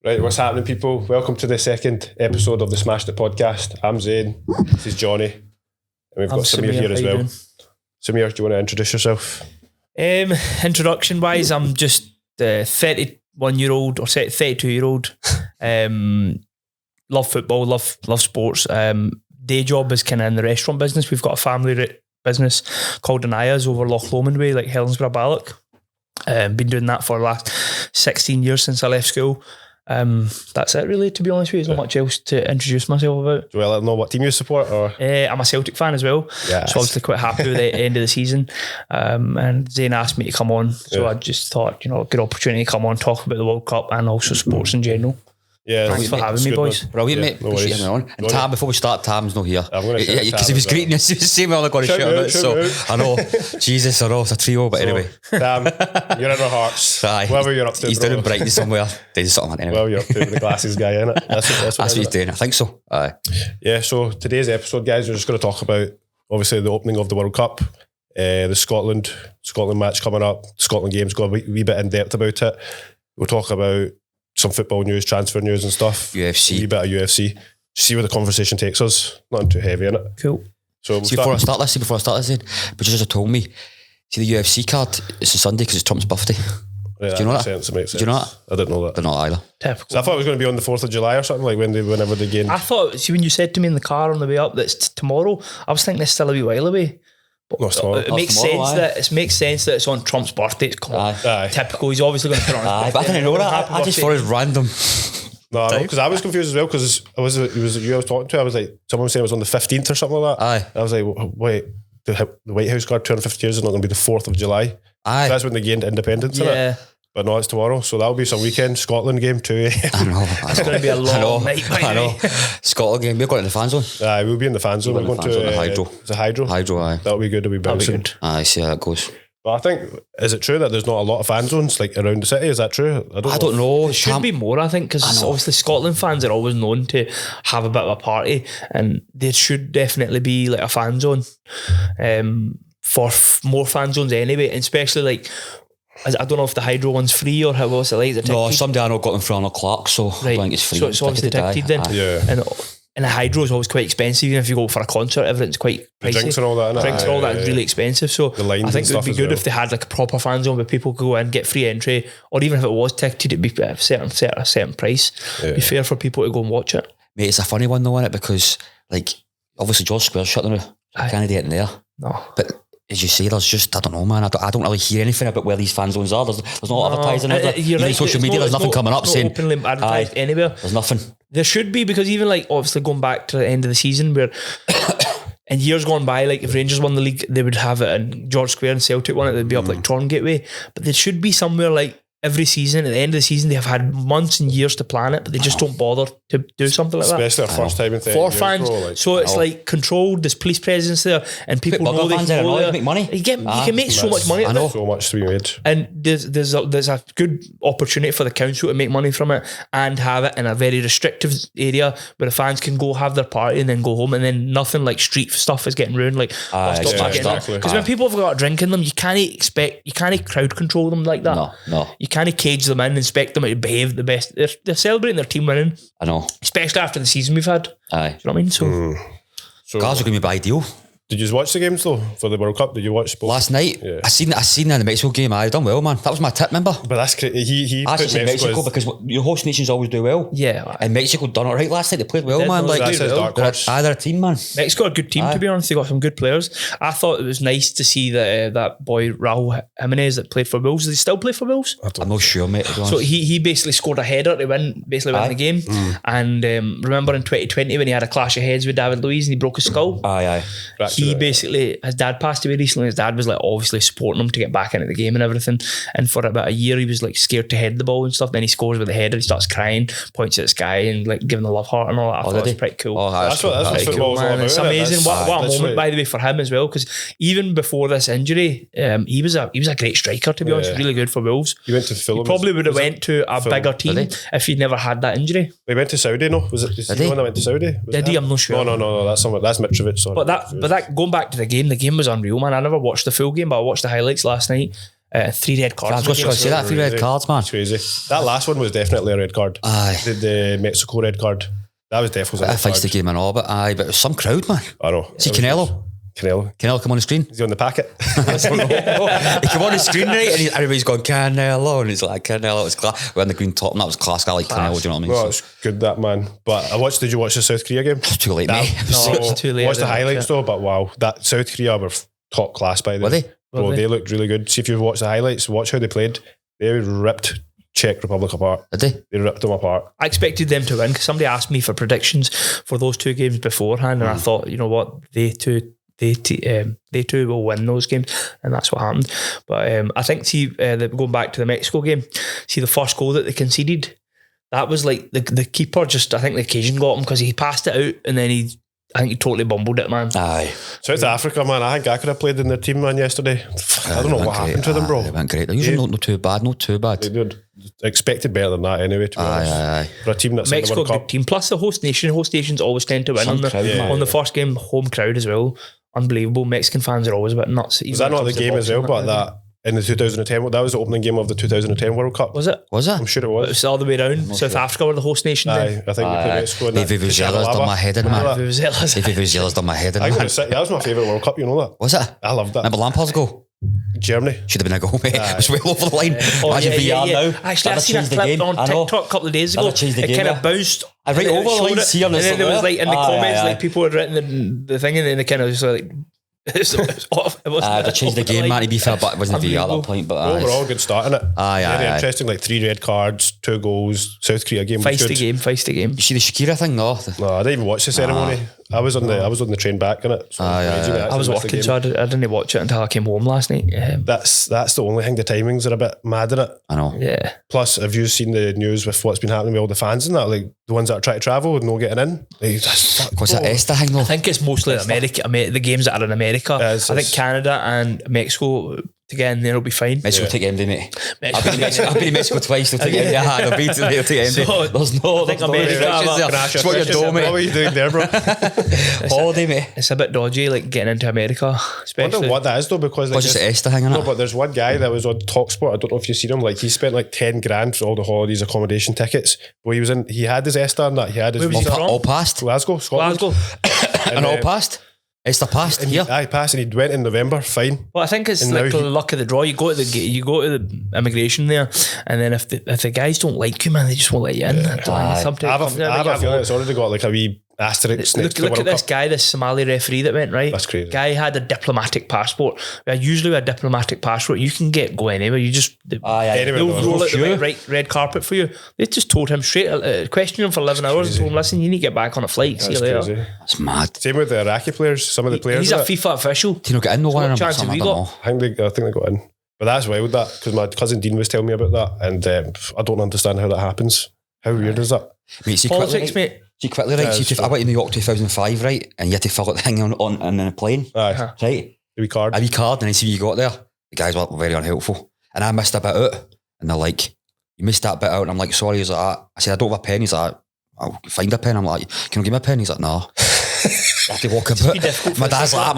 Right, what's happening, people? Welcome to the second episode of the Smashed It podcast. I'm Zayn. This is Johnny. And we've got Samir here as well. Samir, do you want to introduce yourself? Introduction wise, I'm just 31-year-old or 32-year-old. Love football, love sports. Day job is kind of in the restaurant business. We've got a family business called Anaya's over Loch Lomond Way, like Helensburgh Balloch. Been doing that for the last 16 years since I left school. That's it really, to be honest with you. There's not much else to introduce myself about. Do you let them know what team you support? Or? I'm a Celtic fan as well. Yes. So obviously quite happy with the end of the season. And Zayn asked me to come on, so I just thought, good opportunity to come on, talk about the World Cup and also sports in general. Yeah, thanks for having me, boys. Brilliant, mate. No Appreciate you on. And Tam, before we start, Tam's not here. I'm going to because he was greeting us. He was saying we're only going to shout him out. So I know, Jesus, I know it's a trio, but anyway. Tam, you're in our hearts. Aye, whatever you're up to, he's down in Brighton somewhere. Doing something anyway. Well, you're up to with the glasses guy, innit? That's what he's doing. I think so. Aye. Yeah. So today's episode, guys, we're just going to talk about obviously the opening of the World Cup, the Scotland match coming up. Scotland games, go a wee bit in depth about it. We'll talk about some football news, transfer news and stuff. UFC. A wee bit of UFC. See where the conversation takes us. Nothing too heavy, innit? Cool. So before I start this, but you just told me, see the UFC card, it's a Sunday because it's Trump's birthday. Yeah, do you know that? It makes sense. Do you know that? I didn't know that. I didn't know either. Typical. So I thought it was going to be on the 4th of July or something, like whenever they gained. I thought, see, when you said to me in the car on the way up that it's tomorrow, I was thinking it's still a wee while away. But no, it's tomorrow. It makes sense that it's on Trump's birthday. Come on. Aye. Typical. He's obviously going to put on. Aye, but I didn't know that. I just thought it was random. No, because I was confused as well, because it was you I was talking to. I was like, someone was saying it was on the 15th or something like that. Aye. I was like, wait, the White House guard 250 years is not going to be the 4th of July. Aye. So that's when they gained independence, isn't it? But no, it's tomorrow, so that'll be some weekend. Scotland game 2 a.m. I know. It's going to be a long night. I know. Scotland game. We're going to the fan zone. Aye, we'll be in the fan zone. We're going to the Hydro. It's a Hydro. Hydro, aye. That'll be good. It'll be bouncing. Aye, see how that goes. But I think, is it true that there's not a lot of fan zones like around the city? Is that true? I don't know. There should be more, I think, because obviously Scotland fans are always known to have a bit of a party, and there should definitely be like a fan zone for more fan zones anyway, and especially like, I don't know if the Hydro one's free or how was it like? No, somebody I know got them for Arnold Clark, so I think it's free. So it's obviously ticketed then. Yeah. And the Hydro is always quite expensive. Even if you go for a concert, everything's quite pricey. The drinks and all that, Drinks and all that is really expensive. So I think it would be good if they had like a proper fan zone where people could go in, get free entry, or even if it was ticketed, it'd be a certain price. It'd be fair for people to go and watch it. Mate, it's a funny one though, isn't it? Because like obviously George Square's shut down. I can't get in there. No. But as you say, there's just, I don't know, man. I don't really hear anything about where these fan zones are. There's no advertising. Even right, social media, there's nothing coming up saying openly advertised anywhere. There's nothing. There should be, because even like obviously going back to the end of the season where in years gone by, like if Rangers won the league, they would have it in George Square, and Celtic won it, they'd be up like Tron Gateway. But there should be somewhere like every season, at the end of the season, they have had months and years to plan it, but they just don't bother to do something like especially that. Especially our first time in 30 for years, fans. bro, like, so it's like controlled, there's police presence there, and people know they can go there. Make money. You can make so much money. I know. So much to be made. And there's a good opportunity for the council to make money from it and have it in a very restrictive area where the fans can go have their party and then go home, and then nothing like street stuff is getting ruined. Like because when people have got a drink in them, you can't crowd control them like that. No. You can't cage them in, expect them to behave the best. They're celebrating their team winning. I know. Especially after the season we've had. Aye. Do you know what I mean? So Guys are going to be ideal. Did you watch the games though for the World Cup? Did you watch both? Last night? Yeah. I seen the Mexico game. I done well, man. That was my tip, remember? But that's crazy. I said Mexico because your host nations always do well. Yeah. And Mexico done it right last night. They played well, man. Like that's dark horse. They're a team, man. Mexico are a good team, to be honest. They got some good players. I thought it was nice to see that boy Raul Jimenez that played for Wolves. Does he still play for Wolves? I'm not sure, mate. So he basically scored a header to win the game. And remember in 2020 when he had a clash of heads with David Luiz and he broke his skull? Aye. He basically, his dad passed away recently. His dad was like obviously supporting him to get back into the game and everything. And for about a year he was like scared to head the ball and stuff. Then he scores with the header. He starts crying, points at the sky and like giving the love heart and all that. I thought it was pretty cool. That's what football's all about. It's amazing. What a moment, by the way, for him as well. Because even before this injury, he was a great striker, to be honest. Really good for Wolves. He went to Fulham. He probably would have went to a bigger team if he'd never had that injury. He went to Saudi, no? Was it the one that went to Saudi? Did he? I'm not sure. No. That's Mitrovic. Sorry. But that going back to the game was unreal, man. I never watched the full game, but I watched the highlights last night. 3 red cards. I was just going to say that, 3 red cards, man. It's crazy. That last one was definitely a red card. Aye. The Mexico red card. That was definitely a red Feisty card. game and all, but it was some crowd, man. I know. See Canelo come on the screen. Is he on the packet? I don't know. He came on the screen, right, and everybody's going, Canelo, and he's like, Canelo, it was class. We're on the green top, and that was class. I like Canelo, do you know what I mean? Well, it's good, that, man. But did you watch the South Korea game? Too late, mate. No, it's too late. Watched the highlights though, but wow, that South Korea were top class by the way. Were they? Bro, they looked really good. See if you've watched the highlights, watch how they played. They ripped Czech Republic apart. Did they? They ripped them apart. I expected them to win because somebody asked me for predictions for those 2 games beforehand, and I thought, you know what, they too will win those games, and that's what happened. But I think, going back to the Mexico game, see the first goal that they conceded, that was like the keeper I think the occasion got him because he passed it out and then I think he totally bumbled it, man. Aye. South Africa, man, I think I could have played in their team, man, yesterday. I don't know what happened to them, bro. They went great. They're usually not too bad. They did. Expected better than that anyway, to be honest. Aye. For a team that's Mexico, in the World good Cup. team. Plus the host nations always tend to win on the first game, home crowd as well. Unbelievable. Mexican fans are always a bit nuts. Was that not the game as well, but that in the 2010, that was the opening game of the 2010 World Cup. Was it? I'm sure it was. It was all the way around. South Africa were the host nation then. I think they played Mexico. Davy Vuzella's done my head in, man. Davy Vuzella's done my head in, man. That was my favourite World Cup, you know that? Was it? I loved that. Remember Lampard's goal? Germany. Should have been a goal, mate. It was well over the line. Imagine VR now. Actually, I seen a clip on TikTok a couple of days ago. It kind of bounced right over the line. And then there was like in the comments, like people had written the thing, and then they kind of just like, it was they changed the game, man, to be fair, but it wasn't VR at that point. But overall, good start in it. Very interesting, like 3 red cards, 2 goals. South Korea game was good. Feisty game. You see the Shakira thing? No, I didn't even watch the ceremony. I was on the train back in it. So I was working, so I didn't watch it until I came home last night. That's the only thing. The timings are a bit mad in it. I know. Yeah. Plus, have you seen the news with what's been happening with all the fans and that? Like the ones that are trying to travel and not getting in. What's that ESTA thing though? I think it's mostly the games that are in America. I think Canada and Mexico to get in there will be fine. Mexico take MD, mate. I've been in Mexico twice. They'll take MD. They'll take MD. There's no restrictions there. That's what you're doing, mate. What are you doing there, bro? Holiday, mate. It's a bit dodgy, like getting into America. I wonder what that is though, because like, just the ESTA thing, no, but there's one guy that was on TalkSport. I don't know if you've seen him. Like he spent like 10 grand for all the holidays, accommodation tickets. But he had his ESTA and that. He had his visa. All passed. Glasgow, Scotland. And all passed. ESTA passed here. He passed and he went in November. Fine. Well, I think it's like the luck of the draw. You go to the immigration there, and then if the guys don't like you, man, they just won't let you in. I have a feeling it's already got like a wee asterisk. Look at this guy, this Somali referee that went, right? That's crazy. Guy had a diplomatic passport. Usually with a diplomatic passport, you can go anywhere. You just they'll roll out the red carpet for you. They just told him straight, questioned him for 11 hours and told him, listen, you need to get back on a flight. See you later. Crazy. That's mad. Same with the Iraqi players. Some of the players. He's a FIFA official. Do you not get in no one? What chance have we got? I think they got in. But that's wild, that, because my cousin Dean was telling me about that, and I don't understand how that happens. How weird is that? Mate, politics, mate. See quickly, right? I went to New York 2005, right? And you had to fill out the thing on a plane, right? A wee card, and then see you got there. The guys were very unhelpful, and I missed a bit out, and they're like, "You missed that bit out," and I'm like, "Sorry." He's like, "I said I don't have a pen." He's like, "I'll find a pen." I'm like, "Can you give me a pen?" He's like, "No." I have to walk about. My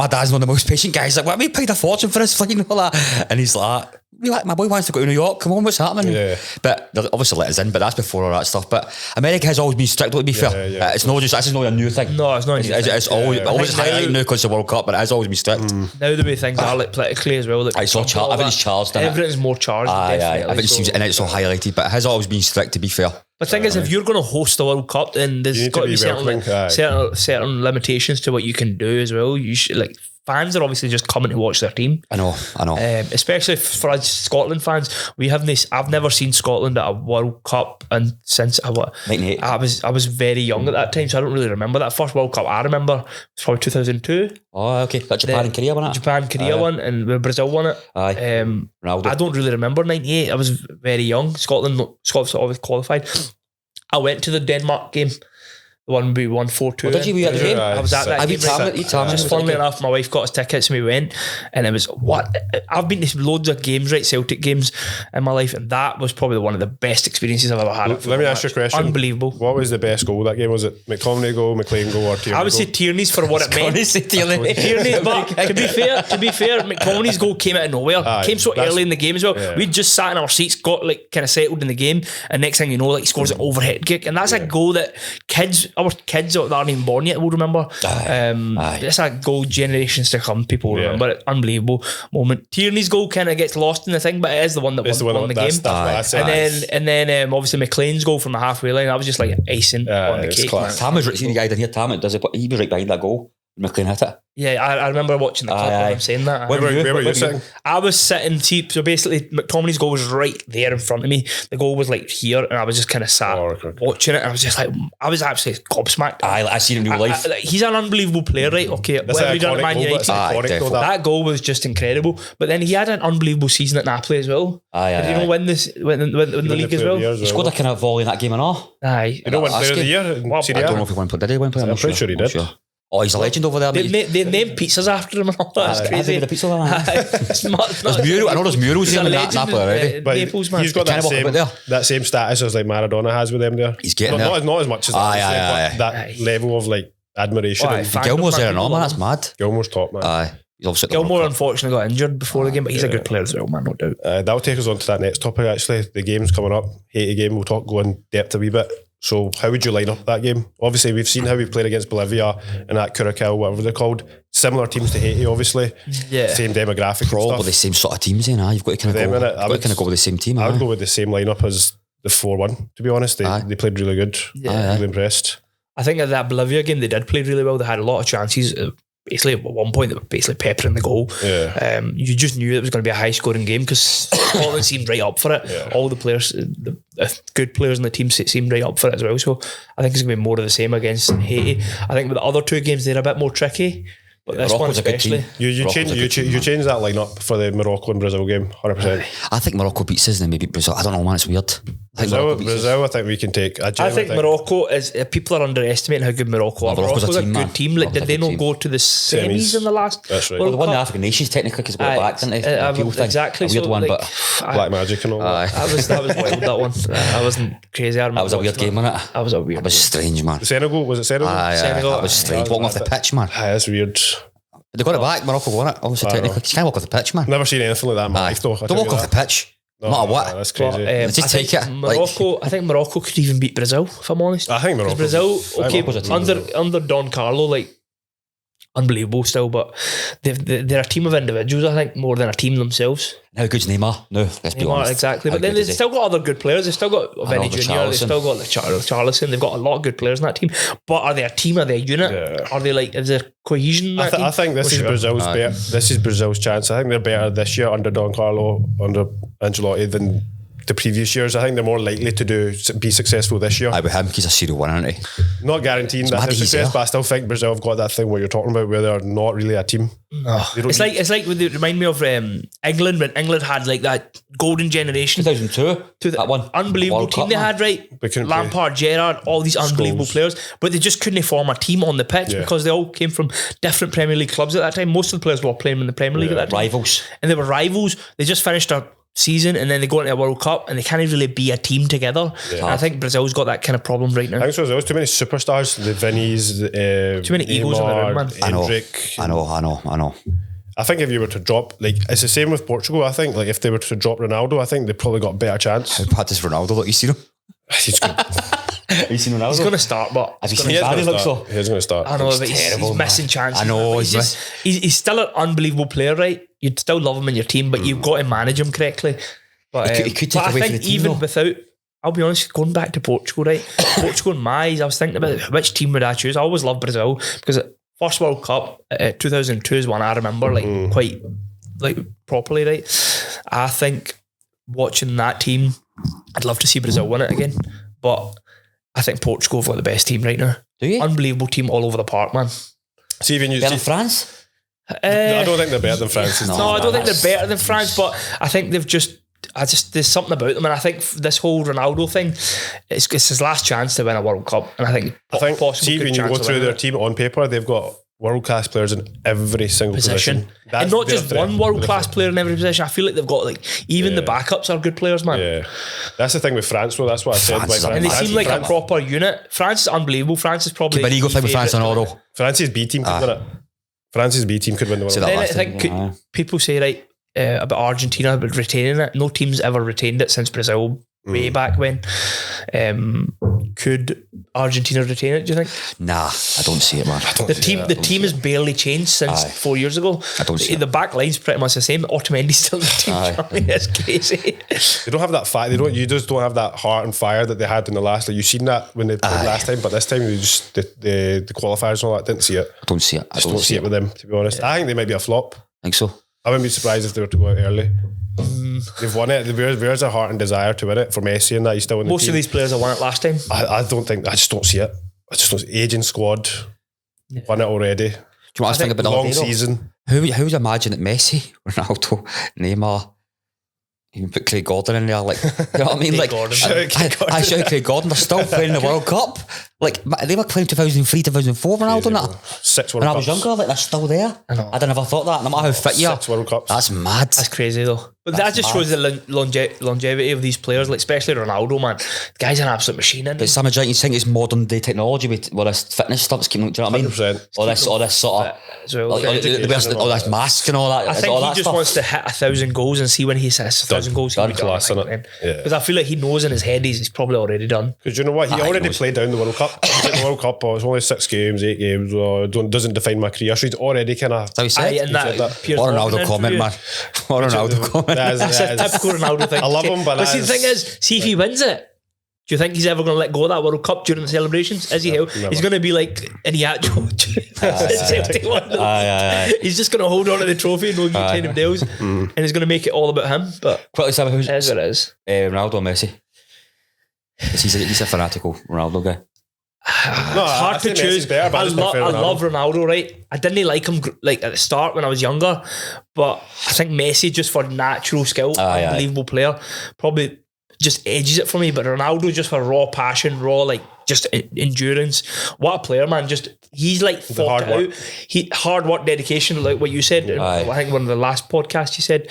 dad's one of the most patient guys. He's like, "What? We paid a fortune for this flight and all that," and he's like, my boy wants to go to New York. Come on, what's happening? Yeah. But they obviously let us in, but that's before all that stuff. But America has always been strict, to be fair. Yeah. It's not just, this is not a new thing. No, it's not. It's always highlighted now because of the World Cup, but it has always been strict. Now the way things are, like politically as well. Like, it's all everything's charged. Everything's more charged. Everything seems, and it's all highlighted, but it has always been strict, to be fair. But the thing is, if you're going to host the World Cup, then there's got to be certain limitations to what you can do as well. You should, like, fans are obviously just coming to watch their team. I know. Especially for us Scotland fans, we have this. I've never seen Scotland at a World Cup, and since I was very young at that time, so I don't really remember that first World Cup. I remember it's probably 2002. Oh, okay. That Japan and Korea won it. Japan, Korea won, and Brazil won it. I don't really remember 98. I was very young. Scotland always qualified. I went to the Denmark game. The one we won 4-2. Did you? Were you at the game? I was at that game. Just funnily enough, my wife got us tickets and we went, and it was what I've been to loads of games, right? Celtic games in my life, and that was probably one of the best experiences I've ever had. Let me ask you a question. Unbelievable. What was the best goal that game? Was it McTominay goal, McLean goal, or Tierney? I would say Tierney's for what it meant. Tierney, but to be fair, McTominay's goal came out of nowhere. Came so early in the game as well. Yeah. We'd just sat in our seats, got like kind of settled in the game, and next thing you know, like he scores an overhead kick, and that's a goal that our kids that aren't even born yet will remember. It's a goal generations to come. People will remember it. Unbelievable moment. Tierney's goal kind of gets lost in the thing, but it is the one that won the game. And then obviously McLean's goal from the halfway line. That was just like icing on the cake. Tam was right. See the guy down here. Tam he was right behind that goal. McLean hit it. Yeah, I remember watching the clip when I'm saying that. Where were you sitting? I was sitting cheap. So basically, McTominay's goal was right there in front of me. The goal was like here, and I was just kind of sat watching it. And I was just like, I was absolutely gobsmacked. I seen him in real life. He's an unbelievable player, right? Okay, whatever he done at Man United. That goal was just incredible. But then he had an unbelievable season at Napoli as well. Did you know win the league as well? He scored a kind of volley in that game and all. Aye. You know, win player of the year. I don't know if he won. Did he win player? I'm pretty sure he did. Oh, he's a legend over there. They named pizzas after him and all that. That's crazy. The pizza there's mural. I know there's murals in Napoli already. But Naples, man. He's got that same status as like Maradona has with them there. He's getting there. Not as much as that level of like admiration. Gilmore's there and all, man. That's mad. Gilmore's top, man. Gilmore unfortunately got injured before the game, but he's a good player as well, man, no doubt. That'll take us on to that next topic actually. The game's coming up. Haiti game. We'll go in depth a wee bit. So how would you line up that game? Obviously we've seen how we played against Bolivia and that Curacao, whatever they're called. Similar teams to Haiti, obviously. Yeah. Same demographic. Probably the same sort of teams, You've got to kind of go with the same team. I would go with the same lineup as the 4-1, to be honest. They played really good. Really impressed. I think at that Bolivia game they did play really well. They had a lot of chances. Basically at one point they were basically peppering the goal. You just knew it was going to be a high scoring game because Scotland seemed right up for it. All the players, the good players in the team seemed right up for it as well. So I think it's going to be more of the same against Haiti. I think with the other two games they're a bit more tricky. But this one especially. You change that lineup for the Morocco and Brazil game, 100%. I think Morocco beats us and then maybe Brazil. I don't know, man, it's weird. Brazil, I think we can take. I think Morocco is. People are underestimating how good Morocco are. Morocco's a good team. Like, did they not go to the semis in the last? That's right. Well, they won the African Nations technically because they got back, didn't they? Exactly. A weird one, but Black Magic and all that. That was wild, that one. I wasn't crazy. That was a weird game, wasn't it? That was a weird. It was strange, man. Senegal? Was it Senegal? Senegal. That was strange. Walking off the pitch, man. That's weird. They got it back. Morocco won it. Obviously, technically, you can't walk off the pitch, man. Never seen anything like that in my life, though. Don't walk off the pitch. No matter what. That's crazy. Just take it. Morocco. I think Morocco could even beat Brazil, if I'm honest. I think Morocco. Brazil, under Don Carlo, like unbelievable still, but they're a team of individuals. I think more than a team themselves. How good's Neymar? No, let's be honest. Exactly. But then they've still got other good players. They've still got Vinny Jr. They've still got Charlison. They've got a lot of good players in that team. But are they a team? Are they a unit? Yeah. Are they like? Is there cohesion in that team? I think this is Brazil's better. This is Brazil's chance. I think they're better this year under Don Carlo, under Ancelotti than the previous years. I think they're more likely to be successful this year. I with him, he's a serial winner, isn't he? Not guaranteeing that success, but I still think Brazil have got that thing where you're talking about where they're not really a team. No. It's like they remind me of England when England had like that golden generation. 2002, that one unbelievable World team Cup, they had, right? Lampard, Gerrard, all these unbelievable players, but they just couldn't form a team on the pitch because they all came from different Premier League clubs at that time. Most of the players were playing in the Premier League at that time. Rivals, and they were rivals. They just finished a season and then they go into a World Cup and they can't really be a team together. And I think Brazil's got that kind of problem right now. I think so. There's too many superstars, the Vinnies, too many egos in the room, man. I know. I think if you were to drop, like, it's the same with Portugal. I think, like, if they were to drop Ronaldo, I think they probably got a better chance. How bad does Ronaldo look? You seen him? He's good. Have you seen Ronaldo? He's going to start, but have you seen how he looks though? He's going to start. I know, but he's missing chances. I know. He's still an unbelievable player, right? You'd still love him in your team, but you've got to manage him correctly. But he could take away from the team, even without, I'll be honest, going back to Portugal, right? Portugal in my eyes, I was thinking about which team would I choose. I always loved Brazil because first World Cup, 2002 is one I remember quite properly, right? I think watching that team, I'd love to see Brazil win it again, but I think Portugal have got the best team right now. Do you? Unbelievable team all over the park, man. See, even you see France? No, I don't think they're better than France. No, I don't think they're better than France, but I think they've just there's something about them, and I think this whole Ronaldo thing, it's his last chance to win a World Cup, and I think see, when you go through their team on paper, they've got world class players in every single position. And not just one world class player in every position. I feel like they've got like even the backups are good players, man. Yeah, that's the thing with France though. That's what I said. Like, and they seem like a proper unit. France is unbelievable. France is probably but ego thing with France and Ronaldo. France's B team could win it. France's B team could win the World Cup. Then I think people say about Argentina about retaining it. No team's ever retained it since Brazil way back when. Could Argentina retain it, do you think? Nah, I don't see it, man. The team has barely changed since 4 years ago. I don't see the back line's pretty much the same. Otamendi's still in the team. It's crazy. They don't have that fire. You just don't have that heart and fire that they had in the last. Like you've seen that when they played last time, but this time they just the qualifiers and all that didn't see it. I don't see it. I don't see it with them, to be honest. I think they might be a flop. I think so. I wouldn't be surprised if they were to go out early. They've won it. There's a heart and desire to win it for Messi and that. He's still in the Most team. of these players have won it last time. I just don't see it. I just don't see aging squad. Won it already. Do you want us to think about long season? Who's imagine that Messi, Ronaldo, Neymar, even put Craig Gordon in there, like, you know what I mean? Like, I shout Craig Gordon, they're still playing the World Cup. Like, they were playing 2003, 2004, Ronaldo and that. 6 World When Cups. I was younger, like, they're still there. I'd never thought that, no matter how fit you are. 6 World Cups. That's mad. That's crazy though. But that just shows the longevity of these players, like especially Ronaldo, man. The guy's an absolute machine, isn't he? But Sam, do you think it's modern day technology with this fitness stuff that's keeping, do you know what I mean? 100%. All this sort of, all this mask and all that. I think all he that just stuff. wants to hit 1,000 goals and see when he hits 1,000 goals. Done class, innit? Because I feel like he knows in his head he's probably already done. Because you know what? He already played down the World Cup. He's at the World Cup, it's only 6 games, 8 games, doesn't define my career. So he's already kind of... That's how he said. What Ronaldo comment, man. What Ronaldo comment. That's a typical Ronaldo thing. I love him, but see, the thing is, see if he wins it. Do you think he's ever going to let go of that World Cup during the celebrations? Is he? He's going to be like Iniacho. He's just going to hold on to the trophy and no kind of deals, and he's going to make it all about him. But quickly, Sam, it is what it is. Ronaldo or Messi? He's a fanatical Ronaldo guy. It's hard to choose. I love Ronaldo, right? I didn't like him like at the start when I was younger, but I think Messi, just for natural skill, unbelievable player, probably just edges it for me. But Ronaldo, just for raw passion, raw like just endurance. What a player, man! Just he's like fought it out. Hard work, dedication, like what you said. I think one of the last podcasts you said.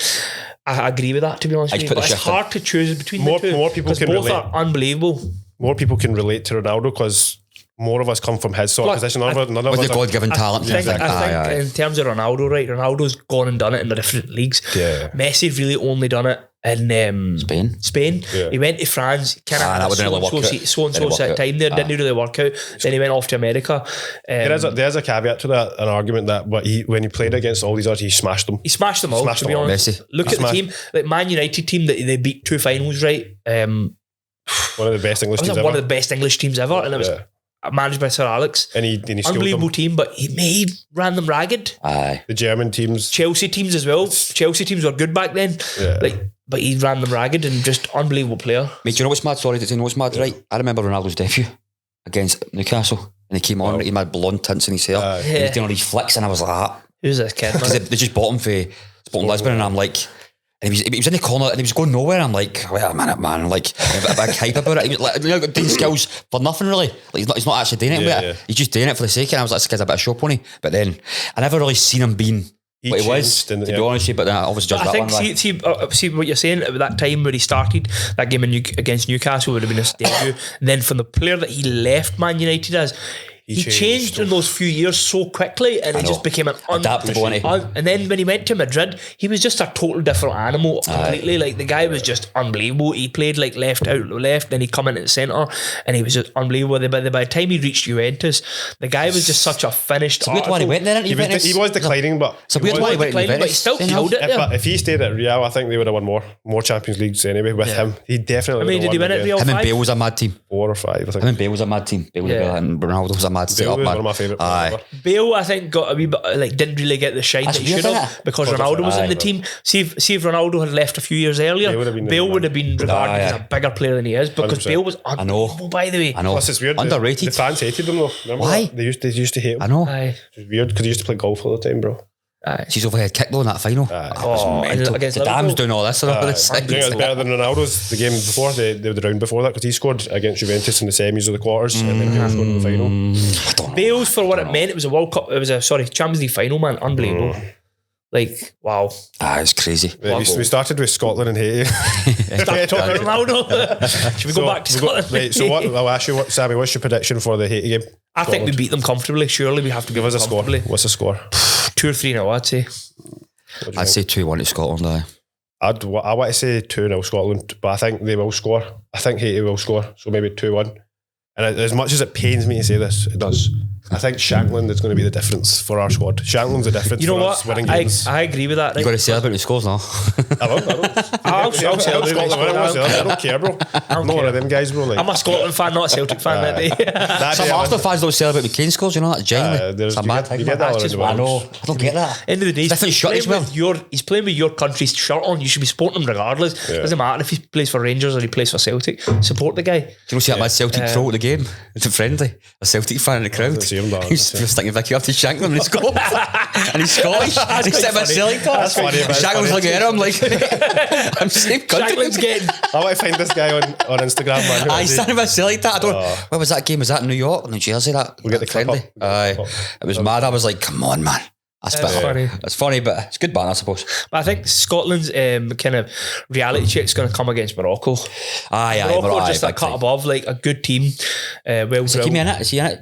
I agree with that, to be honest with you. But it's hard to choose between the two. More people can both relate. are unbelievable. More people can relate to Ronaldo because more of us come from his sort of position. None of us with the God-given talent. I think in terms of Ronaldo, right, Ronaldo's gone and done it in the different leagues. Yeah. Messi really only done it in Spain. Yeah. He went to France, kind of had a so-and-so set time there, didn't really work out. Then he went off to America. There's a caveat to that, an argument that when he played against all these others, he smashed them. He smashed them all, to be honest. Messi. Look at the team, like Man United team that they beat 2 finals, right? One of the best English teams ever. One of the best English teams ever, and it was managed by Sir Alex. And he unbelievable team, but he ran them ragged. Aye. The German teams, Chelsea teams as well. Chelsea teams were good back then. Yeah. But he ran them ragged and just unbelievable player. Mate, do you know what's mad? Sorry, do you know what's mad? Right, I remember Ronaldo's debut against Newcastle, and he came on. He had blonde tints in his hair. And he was doing all these flicks, and I was like, who's this kid? Because they just bought him for Lisbon, and I'm like. And he was in the corner and he was going nowhere. I'm like, wait a minute, man. Like, a bit hype about it. He was like, doing skills for nothing, really. Like, he's not actually doing it with it. He's just doing it for the sake of it. I was like, this guy's a bit of a show pony. But then, I never really seen him being what he was, to be honest with you. But then I obviously judged that one. I think, see what you're saying, at that time where he started, that game against Newcastle would have been his debut. And then from the player that he left Man United as, he changed in those few years so quickly, and he just became an adaptable. And then when he went to Madrid, he was just a total different animal completely. Like, the guy was just unbelievable. He played like left, then he'd come into the centre, and he was just unbelievable. By the time he reached Juventus, the guy was just such a finished. It's a weird one he went there. He was declining, but it's a weird one he went there. But he still killed it. But if he stayed at Real, I think they would have won more Champions Leagues anyway with him. He definitely. I mean, did he win at Real? Him and Bale was a mad team. 4 or 5, I think. Him and Bale was a mad team. Bale was and Ronaldo was a mad team. One of my favourite players ever. Bale, I think, got a wee bit didn't really get the shine that he should have because Ronaldo was in the team. See if Ronaldo had left a few years earlier, Bale would have been regarded as a bigger player than he is because 100%. Bale was unbelievable, by the way. I know. Plus, it's weird. Underrated. The fans hated him though. Remember why? They used to hate him. I know. It was weird because he used to play golf all the time, bro. She's overhead kick though in that final. Against the Dam's doing all this. I think it was better than Ronaldo's the game before, the round before that, because he scored against Juventus in the semis or the quarters, and then Bale scored in the final. Bale's, for what it meant, it was a World Cup, it was a Champions League final, man. Unbelievable. Like, wow. It's crazy. We started with Scotland and Haiti. Started talking about Ronaldo. Should we go back to Scotland? Right, so I'll ask you, Sammy, what's your prediction for the Haiti game? I think we beat them comfortably. Surely we have to give us a score. What's the score? 2 or 3-0, I'd say. I'd say 2-1 to Scotland. I want to say 2-0 Scotland, but I think they will score. I think Haiti will score, so maybe 2-1. And as much as it pains me to say this, it does. I think Shankland is going to be the difference for our squad. Shankland's the difference. You know for what? Us winning games. I agree with that. Right? You got to celebrate the scores now. I will. I'll celebrate. I don't care, bro. I'm not one of them guys, bro. Like, I'm a Scotland fan, not a Celtic fan that day. Some Arsenal fans don't celebrate McCain scores. You know that genuinely. It's a mad thing. I know. I don't get that. End of the day, different shirt as well. He's playing with your country's shirt on. You should be supporting him regardless. Doesn't matter if he plays for Rangers or he plays for Celtic. Support the guy. Do you know see that mad Celtic pro at the game? It's a friendly. A Celtic fan in the crowd. He's sticking Vicky up to Shankland and he's and he's Scottish. And he's sitting by selling That's funny. Shankland's looking at him like, I'm same country. Shankland's getting. I want to find this guy on Instagram, man. He's standing by selling that. I don't. Where was that game? Was that New York, New Jersey? That we'll get the clip up. It was mad. I was like, come on, man. That's funny. It's funny, but it's good banter, I suppose. But I think Scotland's kind of reality check is going to come against Morocco. Morocco just a cut above, like a good team. Is he in it? Is he in it?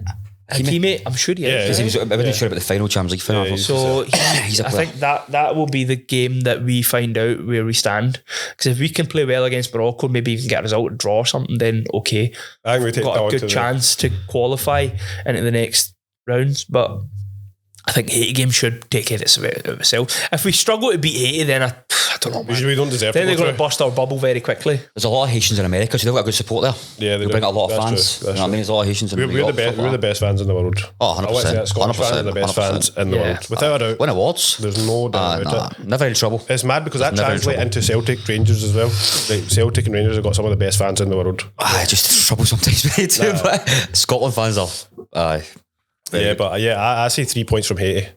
Hakimi, I'm sure he is. I wasn't sure about the final Champions League final. So I think that will be the game that we find out where we stand. Because if we can play well against Morocco, maybe even get a result, a draw or something, then okay. I think we've got a good chance to qualify into the next rounds. But I think Haiti game should take it of itself. If we struggle to beat Haiti, then I don't know. We don't deserve. Then they're going to bust our bubble very quickly. There's a lot of Haitians in America, so they've got a good support there. Yeah, they bring out a lot of fans. You know what I mean? There's a lot of Haitians in We're the best fans in the world. Oh, 100%. Scottish fans are the best fans in the world. Without a doubt. Win awards. There's no doubt about it. Never in trouble. It's mad because that translates into Celtic, Rangers as well. Like Celtic and Rangers have got some of the best fans in the world. Just trouble sometimes, mate. But Scotland fans are. I see 3 points from Haiti.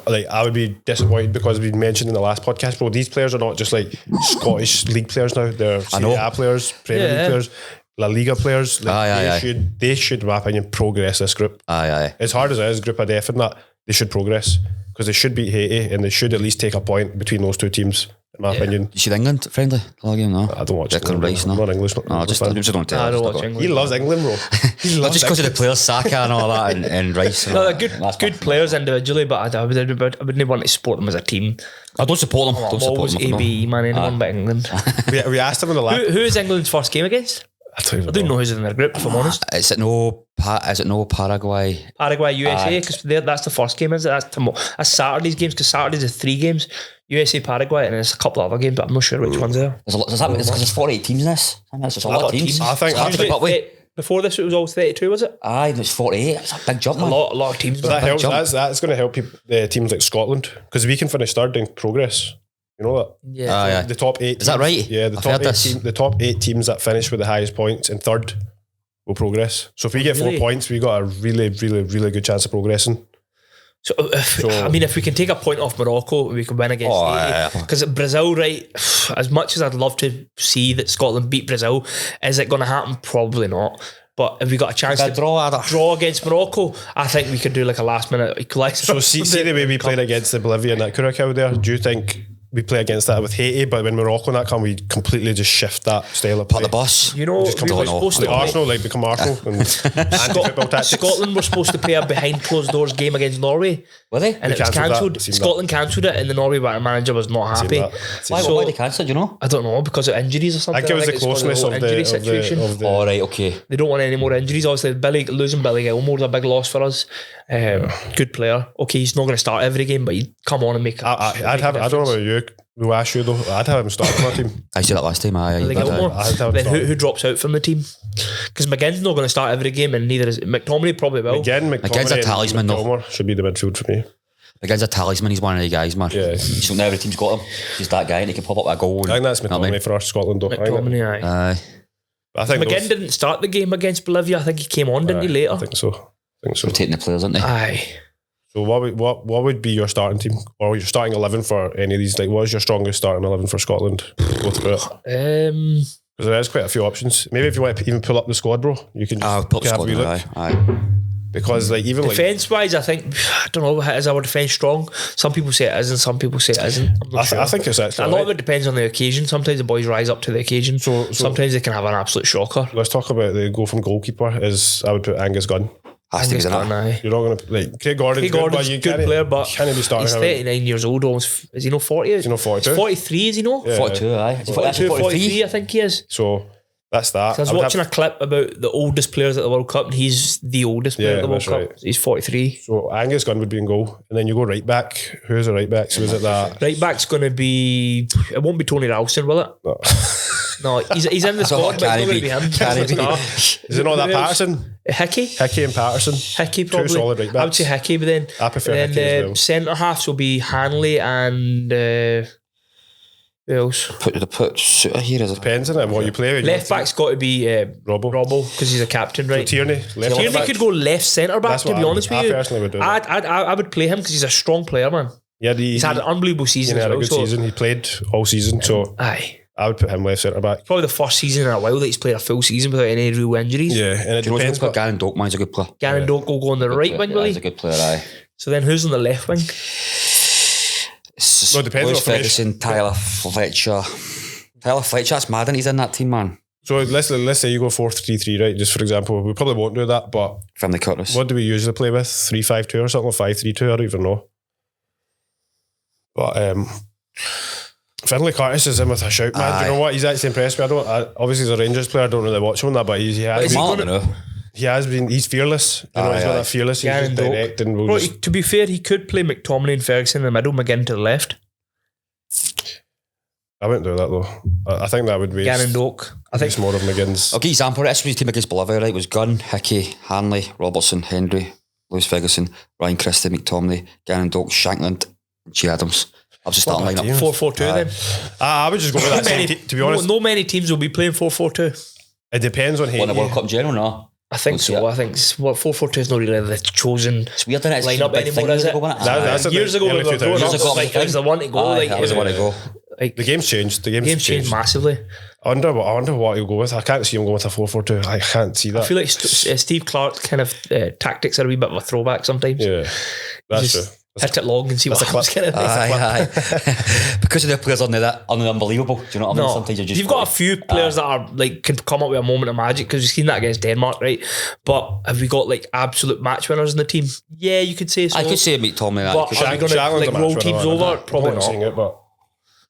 Like, I would be disappointed because we mentioned in the last podcast, bro, these players are not just like Scottish league players now. They're Serie A players, Premier League players, La Liga players. Like, they should, in my opinion, progress this group. As hard as it is, group of death and that, they should progress because they should beat Haiti and they should at least take a point between those two teams, in my opinion. You see the England friendly game? No, I don't watch England. I'm not English. No, just don't tell. I don't watch England. He loves England, bro. Just because of the players, Saka and all that, and Rice. No, they're good players individually, but I wouldn't want to support them as a team. I don't support them. I'm always ABE, man. Anyone but England. we asked them in the last. Who is England's first game against? I don't know who's in their group, if I'm honest. Is it no Paraguay? Paraguay, USA, because that's the first game, is it? That's Saturday's games, because Saturday's are 3 games. USA, Paraguay, and there's a couple of other games, but I'm not sure which ones they are. Because there's 48 teams in this. There's a lot of teams. I think before this, it was all 32, was it? Aye, it's 48. It's a big jump, man. A lot of teams. But that helps. That's going to help teams like Scotland, because we can finish third in progress. You know that? Yeah. The top 8 teams, is that right? Yeah, the top 8 teams that finish with the highest points in third will progress. So if we get 4 points, we got a really, really, really good chance of progressing. So I mean, if we can take a point off Morocco, we can win against Haiti. Because Brazil, right, as much as I'd love to see that Scotland beat Brazil, is it going to happen? Probably not. But if we got a chance to draw against Morocco, I think we could do like a last minute equaliser. So see the way we played against the Bolivia and that Curacao there, do you think we play against that with Haiti, but when Morocco and that come, we completely just shift that style of play? Part the bus. You know, just we were supposed to Arsenal, like become Arsenal and anti-football tactics. Scotland were supposed to play a behind closed doors game against Norway. Were they? And it was cancelled. Scotland cancelled it, and the Norway manager was not happy. Why they cancelled? You know? I don't know, because of injuries or something. I think it was the closeness of the situation. All right, okay. They don't want any more injuries. Obviously, losing Billy Gilmore's a big loss for us. Good player. Okay, he's not going to start every game, but he'd come on and make. I don't know about you. We'll ask you though. I'd have him start on our team. I said that last time. Then who drops out from the team? Because McGinn's not going to start every game, and neither is McTominay. Probably will. McGinn's a talisman though. Should be the midfield for me. McGinn's a talisman. He's one of the guys, man. Yeah. So now every team's got him. He's that guy, and he can pop up a goal. I think that's McTominay for our Scotland though. McTominay, aye. I think McGinn didn't start the game against Bolivia. I think he came on, didn't he, later? I think so. Rotating the players, aren't they? Aye. So what would be your starting team or your starting 11 for any of these? Like, what is your strongest starting 11 for Scotland? Go through it. Because there is quite a few options. Maybe if you want to even pull up the squad, bro, you can just pull up the squad. Aye. Because like even defence wise, I think I don't know. Is our defence strong? Some people say it isn't. Some people say it isn't. I'm not sure. I think it's actually a lot of it depends on the occasion. Sometimes the boys rise up to the occasion. So sometimes they can have an absolute shocker. Let's talk about the go from goalkeeper. I would put Angus Gunn. Angus Gunn, you're not going to like Craig Gordon's good player, but can't be starting. He's 39 years old. Almost is he not 40? Is he not 42? 43 is he not? Yeah. 42, aye. 43, I think he is. So that's that. So I was watching a clip about the oldest players at the World Cup, and he's the oldest player at the World Cup. Right. He's 43. So Angus Gunn would be in goal, and then you go right back. Who's the right back? So is it that right back's going to be? It won't be Tony Ralston, will it? No. No, he's in the squad, but it's not going to be him. Is it not that Patterson? Hickey and Patterson. Hickey probably. Two solid right backs. I would say Hickey, but then I prefer Hickey as well. Centre halves will be Hanley and who else? Put Suter here as a depends on what you play with. Left back's got to be Robbo because he's a captain, right? So Tierney could go left centre back. To be honest with you, I personally would do. I would play him because he's a strong player, man. Yeah, he's had an unbelievable season. He had a good season. He played all season, so aye. I would put him left centre back. Probably the first season in a while that he's played a full season without any real injuries. Yeah, and it depends. Gannon Doak, man's a good player. Gannon Doak will go on the right wing, will he? He's a good player, aye. So then who's on the left wing? It depends. Lewis Ferguson, Tyler Fletcher. Tyler Fletcher, that's mad, and he's in that team, man. So let's say you go 4-3-3, right? Just for example, we probably won't do that, but Finlay Curtis. What do we usually play with? 3-5-2 or something, 5-3-2? I don't even know. But Finlay Curtis is in with a shout, man. Do you know what? He's actually impressed me. Obviously he's a Rangers player. I don't really watch him on that, but he has been. He's fearless. He's got that fearless. He's just direct and bro, to be fair, he could play McTominay and Ferguson in the middle, McGinn to the left. I wouldn't do that though. I think that would be Gannon Doak. I think it's more of McGinn's. Okay, example. This was his team against Bolivia, right? It was Gunn, Hickey, Hanley, Robertson, Hendry, Lewis Ferguson, Ryan Christie, McTominay, Gannon Doak, Shankland, and Che Adams. I was just starting line up 4-4-2 then. I would just go with that same team, to be honest. No many teams will be playing 4-4-2. It depends on who. On the World Cup in general, no? I think so. I think 4-4-2 is not really the chosen lineup anymore, is it? Years ago, we were growing up, it was the one to go. That was the one to go. The game's changed. The game's changed massively. I wonder what he'll go with. I can't see him going with a 4-4-2. I can't see that. I feel like Steve Clark's kind of tactics are a wee bit of a throwback sometimes. Yeah, that's true. Hit it long and see what happens. Because of the players on that unbelievable. Do you know what I mean? Sometimes you've got a few players that are like can come up with a moment of magic because we've seen that against Denmark, right? But have we got like absolute match winners in the team? Yeah, you could say so. I could say McTominay. But are we going to like roll teams over? Probably not.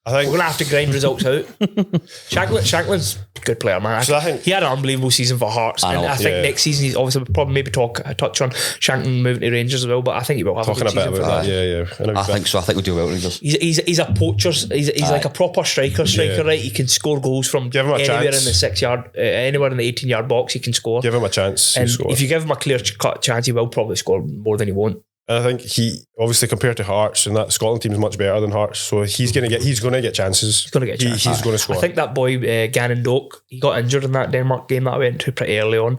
I think we're going to have to grind results out. Shankland's a good player, man. He had an unbelievable season for Hearts, and I think next season he's obviously probably maybe touch on Shankland moving to Rangers as well. But I think he will have a good season for that. I think so. I think we'll do well at Rangers. He's a poacher. He's like a proper striker, right? He can score goals from anywhere in the 6 yard, anywhere in the 18-yard box. He can score. Give him a chance. And if you give him a clear cut chance, he will probably score more than he won't. And I think he obviously compared to Hearts, and that Scotland team is much better than Hearts, so he's going to get chances. He's going to get chances. He's going to score. I think that boy Gannon Doak, he got injured in that Denmark game that I went to pretty early on,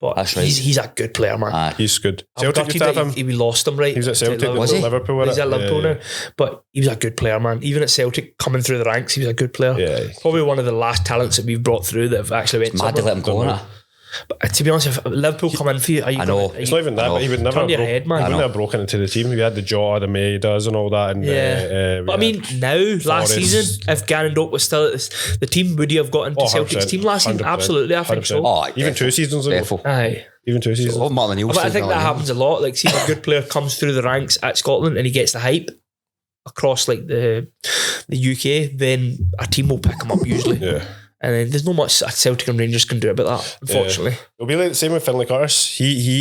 but that's right. He's a good player, man. He's good. Celtic used to have him. We lost him, right? He was at Celtic. Was he? Liverpool. He's at Liverpool now, but he was a good player, man. Even at Celtic, coming through the ranks, he was a good player. Yeah, probably one of the last talents that we've brought through that have actually went. Mad to let him go on it. But to be honest, if Liverpool come in for you, I know it's not even that. But he would never turn your head, man. He wouldn't have broken into the team. We had the Jota, the Maidas, and all that. And but I mean, now last season, if Gannon Doak was still at the team, would he have got into Celtic's team last season? Absolutely, I think so. Even 2 seasons ago. Aye. Even 2 seasons. But I think that happens a lot. Like, see, if a good player comes through the ranks at Scotland and he gets the hype across like the UK, then a team will pick him up usually. Yeah. And then there's not much Celtic and Rangers can do about that, unfortunately. It'll be like the same with Finlay Curtis.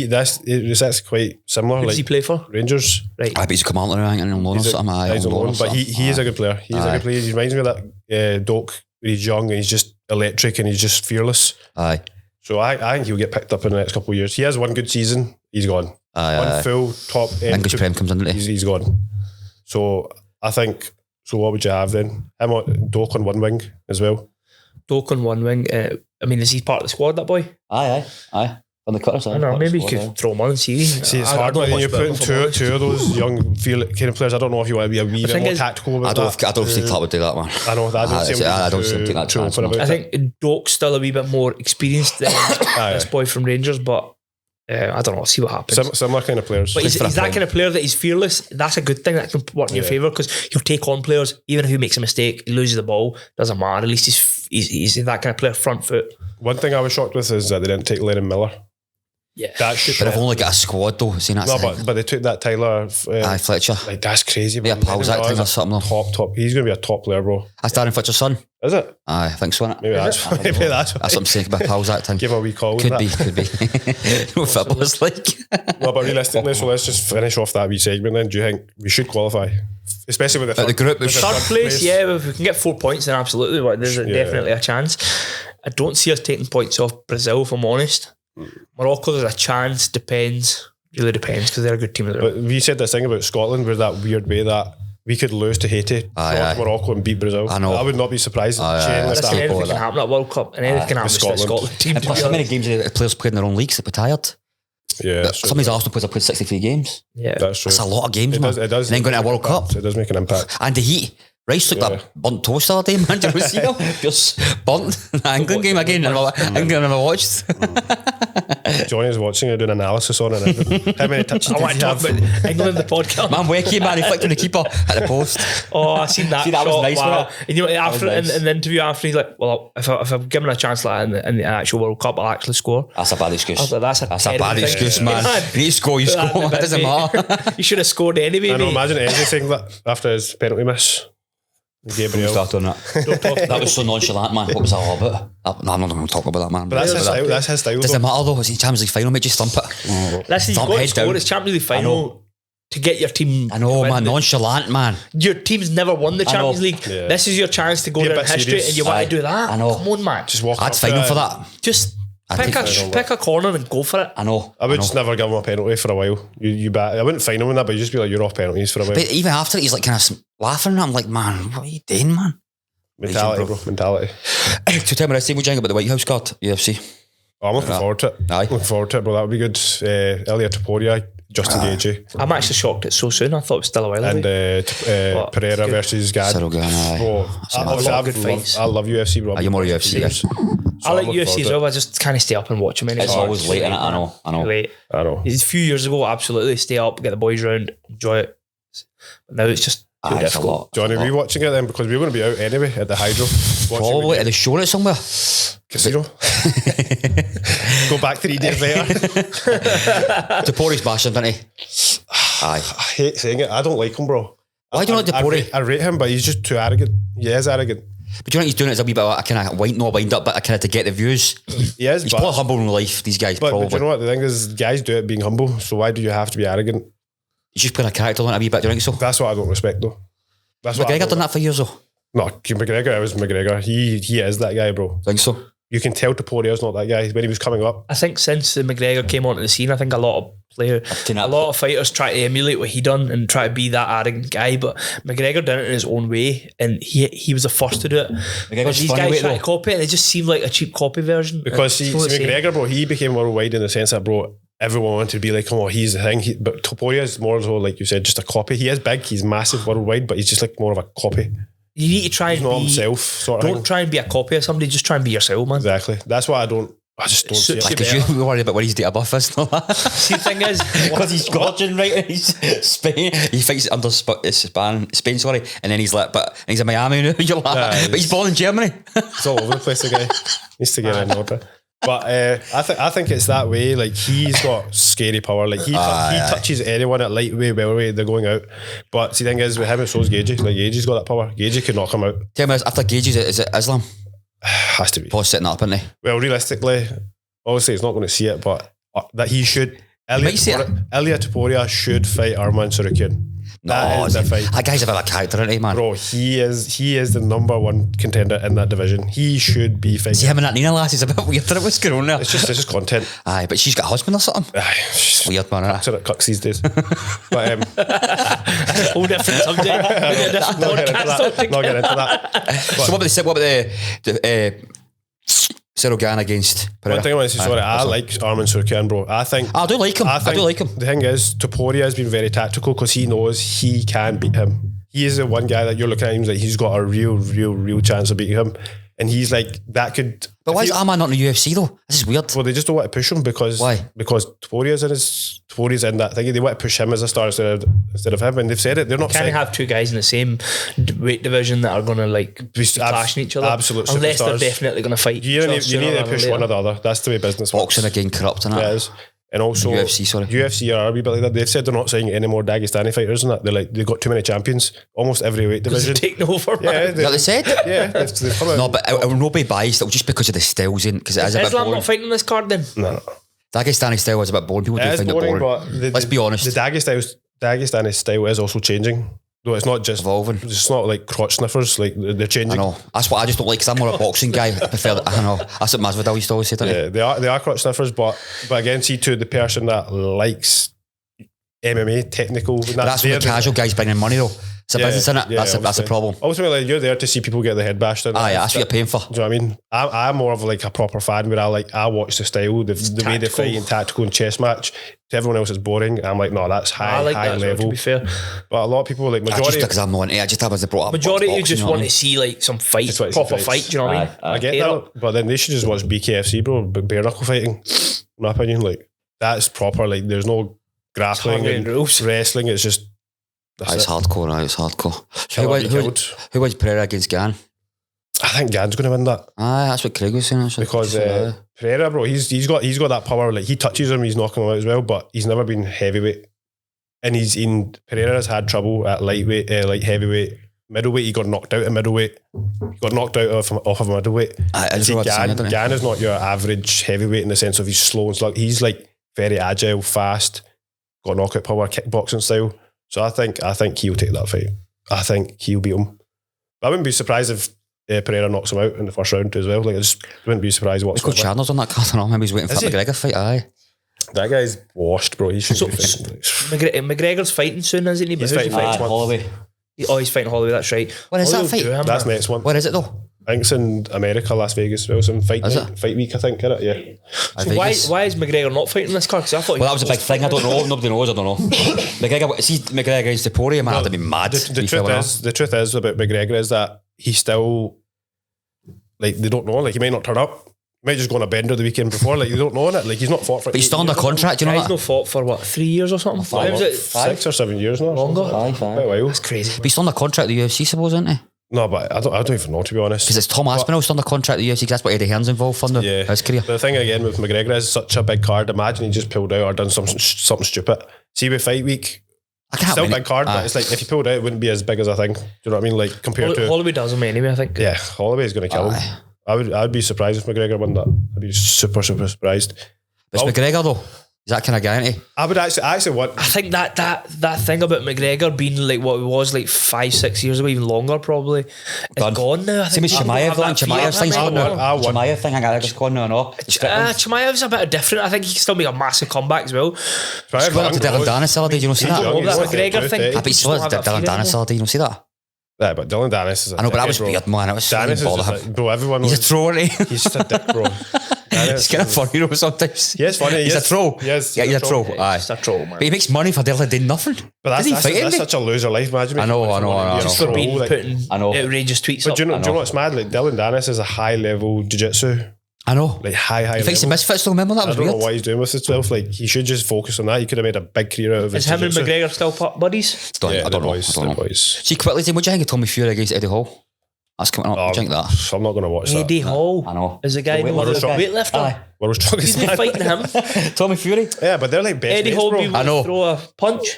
That's quite similar. Who does he play for? Rangers. Right. But he's come on and on loan or something. He's on loan, but he is a good player. He's a good player. He reminds me of that Doak when he's young and he's just electric and he's just fearless. Aye. So I think he'll get picked up in the next couple of years. He has one good season, he's gone. One full top end. English Prem comes into it. He's gone. So I think, what would you have then? Him on Doak on one wing as well. Doak on one wing. I mean, is he part of the squad, that boy? Aye. On the cutters, I don't know, maybe you could throw him on and see. See, it's hard when you're putting two of those young kind of players. I don't know if you want to be a wee bit more tactical about that. I don't think Clark would do that, man. I know that. I don't think that chance. I think Doak's still a wee bit more experienced than this boy from Rangers, but I don't know. See what happens. Similar kind of players. But he's that kind of player that he's fearless. That's a good thing. That can work in your favour because he'll take on players even if he makes a mistake, he loses the ball, doesn't matter. At least he's that kind of player, front foot. One thing I was shocked with is that they didn't take Lennon Miller. Yeah, but they've only got a squad though. But they took that Tyler Fletcher. Like that's crazy. Yeah, pals that thing or something. Top. He's going to be a top player, bro. That's Darren Fletcher's son. Is it? I think so. Innit? Maybe that's what I'm saying about pals that thing. Give him a wee call. Could be. No footballers like. No, but realistically, so let's just finish off that wee segment. Then, do you think we should qualify, especially with the group? Third place, yeah. If we can get 4 points, then absolutely. But there's definitely a chance. I don't see us taking points off Brazil, if I'm honest. Morocco, there's a chance, really depends because they're a good team. But we said this thing about Scotland was that weird way that we could lose to Haiti, Morocco and beat Brazil. I know. I would not be surprised. Anything can happen at World Cup and anything can happen to the Scotland team. Plus, how many games the players played in their own leagues that were tired? Yeah, some of these Arsenal players have played 63 games. Yeah, that's true. That's a lot of games, man. It does. And then going to a World Cup. It does make an impact. And the heat. Rice took that burnt toast the other day, man. Did you see him? Just burnt. The England game again. England never watched. Johnny is watching it, doing analysis on it. How many touches did he have? England, the podcast. Man, Wakey, man, he flicked on the keeper at the post. Oh, I seen that. That was nice, wow. And you know, after in the interview after, he's like, well, if I'm given a chance like in the actual World Cup, I'll actually score. That's a bad excuse. I was like, that's a bad excuse, man. You need to score, you score. It doesn't matter. You should have scored anyway. I know, imagine anything that after his penalty miss. Gabriel. Start on that. That was so nonchalant, man. What was that all about? No, I'm not going to talk about that, man. But that's his style. That's his style. Doesn't matter though. It's in Champions League final, mate. Just thump it. Listen, you've got to score. It's Champions League final to get your team. I know, man. Nonchalant, man. Your team's never won the Champions League. Yeah. This is your chance to go down in history, and you want to do that. I know. Come on, man. Just walk. I'd final for that. Just. Pick a corner and go for it. I know. I would just never give him a penalty for a while. You bet. I wouldn't fine him on that, but you just be like, you're off penalties for a while. But even after, he's like kind of laughing. I'm like, man, what are you doing, man? Mentality, bro. Mentality. So tell me this thing, what do you think about the White House card, UFC? Oh, I'm looking forward to it. Looking forward to it, bro. That would be good. Elia Topuria, Justin Gaethje. I'm actually shocked it's so soon. I thought it was still a while away. And Pereira versus Gad. Bro, I love UFC, bro. You're more UFC, yes. I like UFC as well. I just kind of stay up and watch them. It's always late, innit? I know. Late. I know. It's a few years ago, absolutely. Stay up, get the boys round, enjoy it. But now it's just too difficult. Johnny, are we watching it then? Because we're going to be out anyway at the Hydro. Probably. Are they showing it somewhere? Casino. Go back 3 days later. Topori's bashing, didn't he? I hate saying it. I don't like him, bro. Why do you like Topori? I rate him, but he's just too arrogant. He is arrogant. But do you know what he's doing? It's a wee bit of a kind of wind up, but I kind of to get the views. He is. He's probably humble in life, these guys. But do you know what? The thing is, guys do it being humble, so why do you have to be arrogant? He's just playing a character on it a wee bit, do you think so? That's what I don't respect, though. McGregor done that for years, though. No, McGregor was McGregor. He is that guy, bro. Think so? You can tell Toporia's not that guy when he was coming up. I think since McGregor came onto the scene, I think a lot of fighters try to emulate what he done and try to be that arrogant guy. But McGregor done it in his own way, and he was the first to do it. But these guys try to copy it, and it just seemed like a cheap copy version. Because McGregor, bro, he became worldwide in the sense that, bro, everyone wanted to be like, oh, he's the thing. But Topuria is more so, like you said, just a copy. He is big, he's massive worldwide, but he's just like more of a copy. You need to try and be himself, sort of. Don't try and be a copy of somebody. Just try and be yourself, man. Exactly. That's why I just don't see it. Because you worried about what his date of birth is. See, the thing is, because he's Georgian, right? He's Spain. He fights under Spain, sorry, and then he's like, but he's in Miami now. You're like, but he's born in Germany. It's all over the place. The guy needs to get in order. But I think it's that way. Like, he's got scary power. Like, he touches anyone at lightweight, welterweight, they're going out. But see, the thing is, with him, it shows Gaethje. Like, Gaethje's got that power. Gaethje could knock him out. Tell me, after Gaethje, is it Islam? Has to be. Paul's setting up, isn't he? Well, realistically, obviously, he's not going to see it, but that he should. Elia Topuria should fight Arman Tsarukyan. That guy's a bit of a character, isn't he, man? Bro, he is the number one contender in that division. He should be fighting. See, him and that Nina lass is a bit weird. What's going on there? It's just content. Aye, but she's got a husband or something. Aye, weird, man. Cucks these days. But whole different subject. Not get into that. So what about the Cyril Gane against Pereira. One thing I want to say, sorry, I like Armin Surkian, bro. I do like him. I do like him. The thing is, Topuria has been very tactical because he knows he can beat him. He is the one guy that you're looking at him like he's got a real chance of beating him. And he's like, that could... But why is Arman not in the UFC though? This is weird. Well, they just don't want to push him because... Why? Because Toporia's in that thing. They want to push him as a star instead of him. And they've said it. They're not saying... Can't have two guys in the same weight division that are going to like be clashing each other. Absolute unless superstars. They're definitely going to fight you need to push one or the other. That's the way business Boxing works. again corrupt, innit? Yeah, it is. And also UFC are a wee bit like that. They've said they're not signing any more Dagestani fighters and that. They're like, they've got too many champions. Almost every weight division. They're taking over, man. Yeah, they said? Yeah, they've come out. No, but I will not be biased. It'll just because of the styles in, because it is a bit Islam boring. not fighting this card then? No. Dagestani style is a bit boring. People do find it boring. But let's be honest. The Dagestani style is also changing. No, it's not just evolving. It's not like crotch sniffers. Like they're changing. I know. That's what I just don't like because I'm more a boxing guy. I prefer. I know. That's what Masvidal used to always say. Yeah, they are crotch sniffers, but again, see to the person that likes MMA technical. That's when the casual guys bringing money though. It's a business, isn't it? Yeah, that's a problem. Ultimately, you're there to see people get their head bashed in. Yeah, that's what you're paying for. Do you know what I mean? I'm more of like a proper fan where I watch the style, the way they fight and tactical and chess match. To everyone else, it's boring. I'm like, no, that's high level. To be fair, but a lot of people like majority. Just because I'm not. I just have brought up. Majority you just want to see like some fight, proper fight. Do you know what I mean? I get that, but then they should just watch BKFC, bro. Bare knuckle fighting. In my opinion, like that's proper. Like there's no grappling and rules. Wrestling. It's just. It's hardcore, right? It's hardcore. Who wins Pereira against Gane? I think Gane's going to win that. That's what Craig was saying. Actually. Because Pereira, bro, he's got that power. Like he touches him, he's knocking him out as well. But he's never been heavyweight, and Pereira has had trouble at lightweight, like heavyweight, middleweight. He got knocked out at middleweight. He got knocked out off of middleweight. Gane is not your average heavyweight in the sense of he's slow and slug. He's like very agile, fast, got knockout power, kickboxing style. So I think he'll take that fight. I think he'll beat him. But I wouldn't be surprised if Pereira knocks him out in the first round as well. Like I just wouldn't be surprised whatsoever. Chandler's on that card. I don't know. Maybe he's waiting for the McGregor fight. Aye. That guy's washed, bro. He should be fighting. McGregor's fighting soon, isn't he? He's fighting next month. Holloway. He's fighting Holloway. That's right. When is that fight? That's next one. Where is it though? I think it's in America, Las Vegas. Well, some fight week, I think, isn't it? Yeah. So why is McGregor not fighting this card? Because I thought that was a big thing. I don't know. Nobody knows. I don't know. McGregor against Topuria, man, that'd be mad. The truth is about McGregor is that he's still like they don't know. Like he might not turn up. He might just go on a bender the weekend before. Like you don't know it. Like he's not fought for. But he's still under contract. You know he's not fought for what 3 years or something. 6 or 7 years now. Longer. Five. That's crazy. But he's still under contract with the UFC, suppose, isn't he? No, but I don't even know, to be honest. Because it's Tom Aspinall still under contract with the UFC, because that's what Eddie Hearn's involved for his career. But the thing again with McGregor is such a big card. Imagine he just pulled out or done something stupid. See with fight week, still big card, but it's like if he pulled out, it wouldn't be as big as I think. Do you know what I mean? Like compared to Holloway does him anyway, I think. Yeah, Holloway is going to kill him. I'd be surprised if McGregor won that. I'd be super surprised. But it's McGregor though. Is that kind of guy, isn't he? I would actually want. I think that thing about McGregor being like what it was like 5-6 years ago, even longer probably, it's gone now. I think Chimaev thing's gone now. Chimaev thing, I just gone now. No, Chimaev's a bit different. I think he can still make a massive comeback as well. He's going up to Dylan Dennis the other day. Do you not see that? That McGregor thing. But he's still Dylan Dennis the other day. You don't see that? Yeah, but Dylan Dennis is I know, but that was weird, man. It was Dennis is just like, bro, everyone he's a troll, isn't he? He's just a dick, bro. It's kind of funny though sometimes. Yeah, it's funny. He's a troll. Yes, yeah, he's a troll. Aye. He's a troll, man. But he makes money for doing nothing. But that's such a loser life, imagine. I know. Just for being putting outrageous tweets up. Do you know what's mad? Like Dylan Dennis is a high level jiu-jitsu. I know. Like high He thinks the misfits still remember that was weird. I don't know what he's doing with himself. Like he should just focus on that. He could have made a big career out of it. Is him and McGregor still buddies? I don't know. See, quickly, what do you think of Tommy Fury against Eddie Hall? That's coming up. Do you think that? I'm not going to watch that. Eddie Hall. I know. Is the guy who's a weightlifter? World's strongest man. Fighting him. Tommy Fury. Yeah, but they're like best Eddie mates, Hall bro. I know. Throw a punch.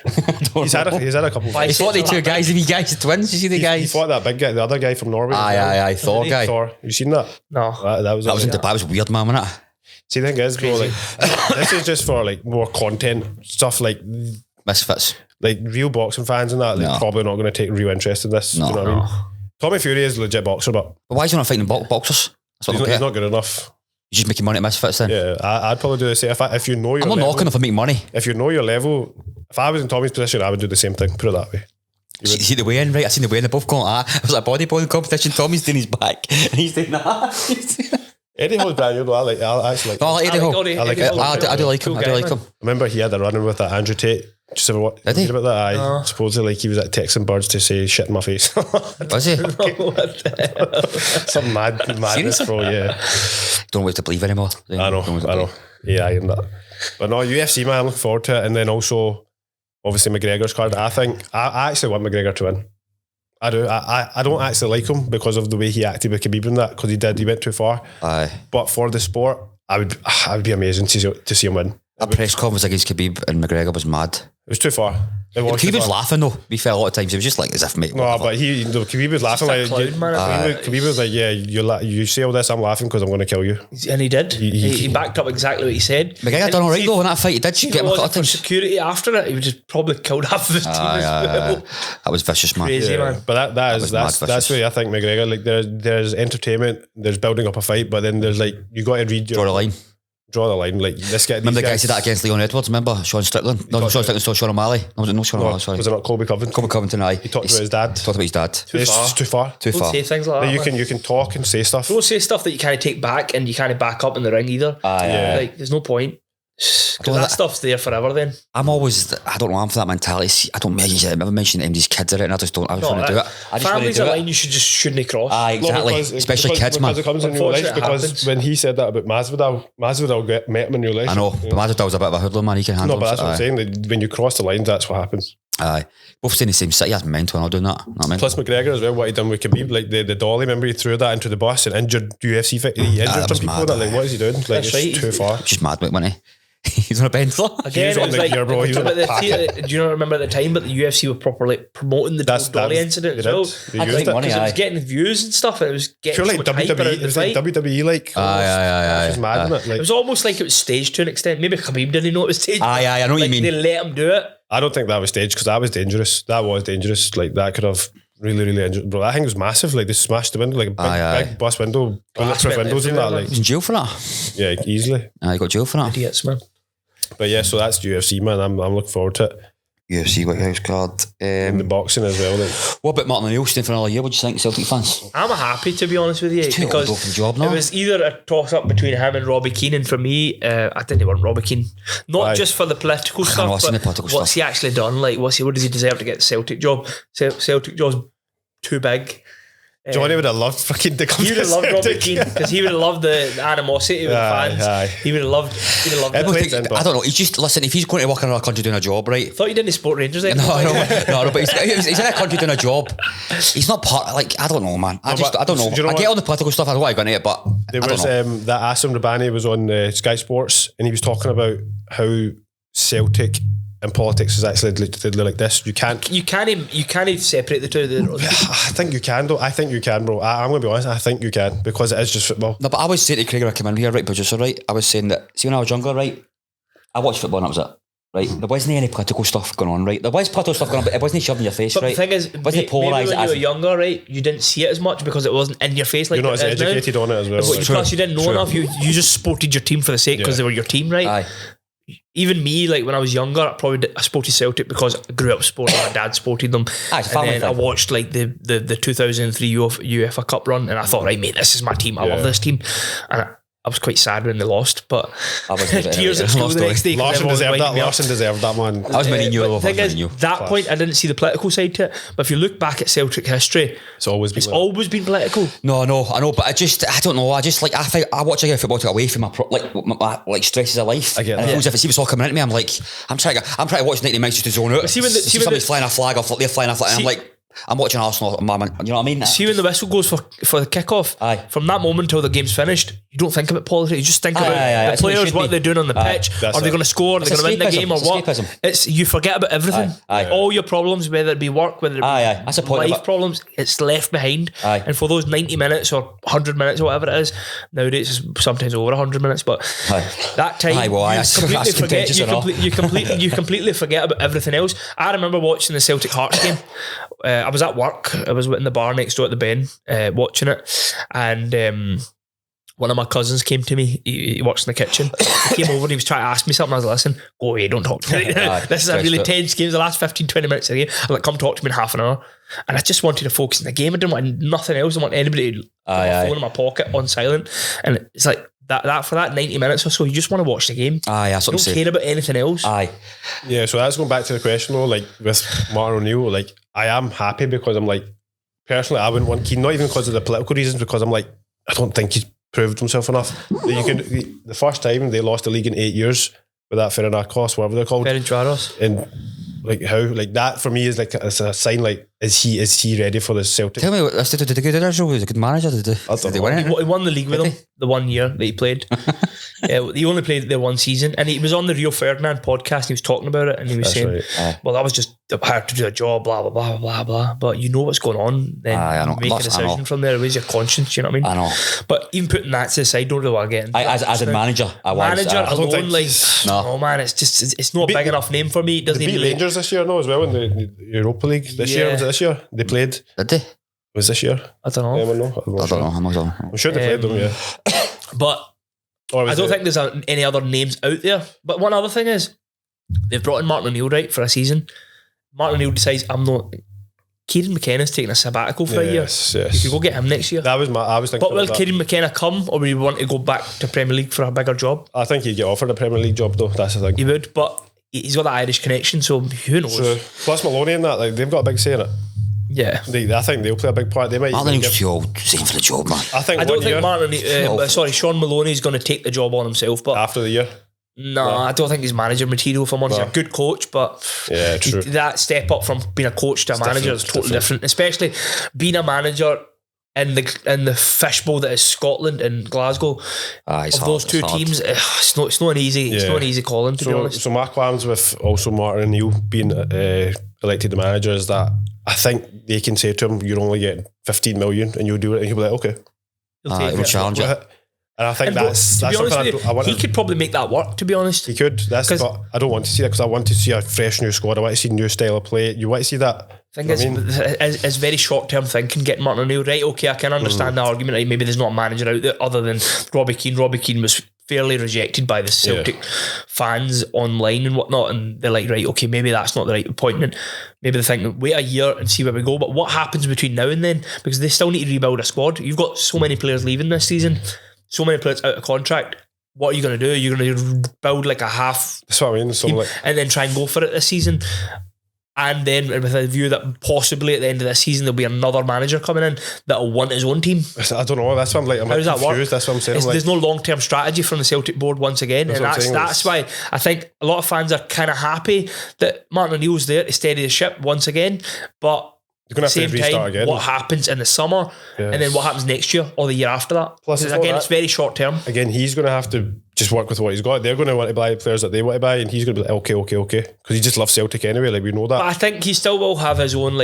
He's had a couple. He fought the two guys, the guys, the twins. You see the guys? He fought that big guy, the other guy from Norway. Aye, Thor guy. Thor. You seen that? No. That was weird, man, wasn't it? See, the thing is, bro, like this is just for like more content stuff, like misfits, like real boxing fans and that. Like probably not going to take real interest in this. No, you know what I mean? Tommy Fury is a legit boxer, but why is he not fighting boxers? He's not good enough. You're just making money at misfits then? Yeah, I'd probably do the same. If you know your I'm not level, knocking if I make money. If you know your level, if I was in Tommy's position, I would do the same thing. Put it that way. See the weigh-in, right? I seen the weigh-in. They're both going, it was like a bodybuilding competition. Tommy's doing his back and he's doing that. Eddie Hall's brand new though. I actually like No, I like Eddie Hall. I like Eddie it. Hall. I do like him. Cool I do guy, like man. him. I remember he had a run-in with that Andrew Tate. Just ever what? Did he? About that? No. I supposedly like he was at texting birds to say shit in my face. Was he? What the hell? Some madness, Seriously? bro. Yeah, Don't wait to believe anymore. I know. Yeah, I am that. But no, UFC man, I'm looking forward to it. And then also, obviously McGregor's card. I think I actually want McGregor to win. I do. I don't actually like him because of the way he acted with Khabib and that, because he went too far. Aye. But for the sport, I would be amazing to see him win. That press conference against Khabib and McGregor was mad. It was too far. He was laughing though. We felt a lot of times. He was just like as if mate. No, whatever. but Khabib was laughing like clown, man. Khabib was like, yeah, you say all this, I'm laughing because I'm going to kill you. And he did. He backed up exactly what he said. McGregor done alright though in that fight. He did If get it him a couple wasn't of for times. security after it, he would just probably killed half of his team as well. That was vicious, man. Crazy, Yeah, man. but was that's mad the way I think McGregor, like there's entertainment, there's building up a fight, but then there's like you got to read Draw the line. draw the line. Like this guy. Remember the guy said that against Leon Edwards? Remember Sean Strickland? No, Sean Strickland, Sean O'Malley. No, was it no Sean O'Malley? Sorry. Was it not Colby Covington? Colby Covington, aye. He talked about his dad. Talked about his dad. It's too far. Too Don't far. say things like that. You can talk and say stuff. Don't say stuff that you can't take back and you can't back up in the ring either. Aye, aye. Like, there's no point. Because don't that like- stuff's there forever then. I'm always, I don't know, I'm for that mentality. See, I don't ever mention MD's kids or it, and I just don't, I just want to do it. I just want to Families do a it. line you shouldn't cross. Aye, No, exactly. because- Especially because- kids, man. Because it comes in your life. Unfortunately, it Because happens. when he said that about Masvidal met him in your life. I know, but Masvidal was a bit of a hoodlum, man. He can handle No, but it. that's what I'm saying. Like, when you cross the lines, that's what happens. Aye. Both staying in the same city, that's mental. I'm not doing that. Know what I mean? Plus McGregor as well, what he done with Khabib, like the dolly, remember he threw that into the bus and injured UFC fight. He injured that some was people mad, with that. Like, what is he doing? Like, That's it's right. too far. Just mad, wasn't he? He's on a bench floor. Again, was it on was the like, gear, bro. He was on the do you not remember at the time that the UFC were properly promoting the Dolly incident as well? They I used think it. money, Because it was aye. getting views and stuff, and it was getting Sure, so like much hype around WWE, the it's like fight. WWE, like Aye. it's mad, isn't it? It Like, was almost like it was staged to an extent. Maybe Khabib didn't know it was staged. Aye, I know what you Like, mean. they let him do it. I don't think that was staged because that was dangerous. That was dangerous. Like that could have really injured. Bro, that thing was massive. Like they smashed the window, like a big bus window, bulletproof windows and that. everywhere, Like He was in jail for that. yeah, easily. Aye, he got jail for that. Idiots, man. But yeah, so that's UFC, man. I'm looking forward to it. UFC White House card. And the boxing as well. Like, What about Martin O'Neill staying for another year? What do you think, Celtic fans? I'm happy, to be honest with you, He's too because old for the job now. it was either a toss-up between him and Robbie Keane, and for me, I didn't want Robbie Keane. Not Aye. just for the political know, stuff, I've seen but the political what's stuff. he actually done? Like, what does he deserve to get the Celtic job? Celtic job's too big. Johnny would have loved fucking to come He would to have loved Robbie Celtic. Keane because he would have loved the animosity with Aye, fans. aye. He would have loved I don't, it. think, I don't know. He's just listen. If he's going to work in another country doing a job, right? I thought you didn't support Rangers. No, but he's in a country doing a job. He's not part. Like I don't know, man. I don't know. Do you know I get what? on the political stuff. I don't want to go into it, but There I don't was know. that Asim Rabani was on Sky Sports and he was talking about how Celtic and politics is actually like this. You can't separate the two. I think you can though. I think you can, bro. I'm going to be honest. I think you can because it is just football. No, but I was saying to Craig when I came in here, right, producer, right? I was saying that, see when I was younger, right, I watched football and that was it. Right? There wasn't any political stuff going on, right? There was political stuff going on, but it wasn't shoved in your face, But right? the thing is, it wasn't maybe polarised when you as were younger, right, you didn't see it as much because it wasn't in your face like You're not it as is now. educated on it as well. But Like, plus, you didn't know True. enough. You just supported your team for the sake because Yeah. they were your team, right? Aye. Even me, like when I was younger, I supported Celtic because I grew up supporting my dad supported them. Aye, it's a family and then I thing. watched like the 2003 UEFA Cup run, and I thought, right, mate, this is my team. I love Yeah. this team, and I was quite sad when they lost, but I was a bit tears at anyway. school Long the next day. 'cause Larson everyone was deserved winding that. me up. Larson deserved that, man. I was Mourinho But over the thing is, Mourinho. that Class. point I didn't see the political side to it. But if you look back at Celtic history, It's always been it's like always been political. No, I know, but I don't know. I just like I watch a game of football to get away from my stresses of life. I get and it that. feels if it's all coming into me, I'm trying to watch 90 minutes just to zone out. see when Somebody's flying a flag off, they're flying a flag, and I'm like, I'm watching Arsenal, you know what I mean? See when the whistle goes for the kickoff, Aye. from that moment till the game's finished, you don't think about politics. You just think about Aye, the that's what it players, should what be. they're doing on the Aye, pitch. that's Are they it. going to score? Are they It's going to win the escapism. game or It's what? escapism. You forget about everything. Aye, aye. All your problems, whether it be work, whether it be Aye. That's the point of life it. problems, it's left behind. Aye. And for those 90 minutes or 100 minutes or whatever it is, nowadays it's sometimes over 100 minutes, but Aye. that time Aye, well, aye, you that's completely forget. contentious enough. You completely forget about everything else. I remember watching the Celtic Hearts game. I was at work. I was in the bar next door at the Ben, watching it, and one of my cousins came to me. He works in the kitchen. He came over and he was trying to ask me something. I was like, listen, go away, don't talk to me. This is a really tense game. The last 15, 20 minutes of the game. I'm like, come talk to me in half an hour. And I just wanted to focus on the game. I didn't want nothing else. I didn't want anybody to put my phone in my pocket on silent. And it's like that for that 90 minutes or so, you just want to watch the game. Aye, that's what you don't care about anything else. Aye. Yeah, so that's going back to the question though, like with Martin O'Neill, like I am happy because I'm like, personally, I wouldn't want Keane, not even because of the political reasons, because I'm like, I don't think he's proved himself enough. The first time they lost the league in 8 years with that Ferencváros, whatever they're called. Ferencváros. And like how, like that for me is like it's a sign. Like is he ready for the Celtic? Tell me, did they go to their show? He was a good manager. Did they win it? He won the league with them the 1 year that he played. He only played there one season, and he was on the Rio Ferdinand podcast. And he was talking about it, and he was saying, "Well, that was just hard to do a job, blah blah blah blah blah." But you know what's going on, then make a decision from there. Where's your conscience? You know what I mean? I know. But even putting that to the side, don't really want to get into as a manager, alone, like no man, it's not a big enough name for me. It doesn't they beat Rangers this year, no, as well in the Europa League this year. Was it this year they played? Did they? Was this year? I don't know. I don't know. I'm not sure. I'm sure they played them, yeah. But I don't think there's any other names out there. But one other thing is, they've brought in Martin O'Neill, right, for a season. Martin O'Neill decides, I'm not... Kieran McKenna's taking a sabbatical for a year. Yes. You could go get him next year. I was thinking. But will Kieran McKenna come, or will you want to go back to Premier League for a bigger job? I think he'd get offered a Premier League job, though. That's the thing. He would, but he's got that Irish connection, so who knows? So, plus Maloney and that, like they've got a big say in it. Yeah, I think they'll play a big part. They might. Martin O'Neill's too old for the job, man. I don't think Sean Maloney is going to take the job on himself, but after the year. No, I don't think he's manager material for him. He's a good coach, but true. That step up from being a coach to a manager is totally different. Especially being a manager in the fishbowl that is Scotland and Glasgow. Of those two teams, it's not an easy calling, to be honest. So my qualms with also Martin O'Neill being elected the manager is that I think they can say to him, "You're only getting 15 million, and you'll do it," and he'll be like, "Okay." He'll challenge it. And I think that's something I want. He could probably make that work, to be honest. He could. But I don't want to see that because I want to see a fresh new squad. I want to see a new style of play. You want to see that. It's very short term thinking. Getting Martin O'Neill, right? Okay, I can understand the argument. Right? Maybe there's not a manager out there other than Robbie Keane. Robbie Keane was fairly rejected by the Celtic fans online and whatnot, and they're like, right, okay, maybe that's not the right appointment. Maybe they think, wait a year and see where we go. But what happens between now and then? Because they still need to rebuild a squad. You've got so many players leaving this season. So many players out of contract. What are you going to do? You're going to build like a half. That's what I mean. So and then try and go for it this season. And then with a view that possibly at the end of this season there'll be another manager coming in that'll want his own team. I don't know. That's what I'm like. I'm confused. That work? That's what I'm saying. There's no long-term strategy from the Celtic board once again. That's why I think a lot of fans are kind of happy that Martin O'Neill's there to steady the ship once again. But you're going to have to restart again. What happens in the summer and then what happens next year or the year after that? Plus, it's very short term. Again, he's going to have to just work with what he's got. They're going to want to buy players that they want to buy, and he's going to be like, okay, because he just loves Celtic anyway. Like we know that. But I think he still will have his own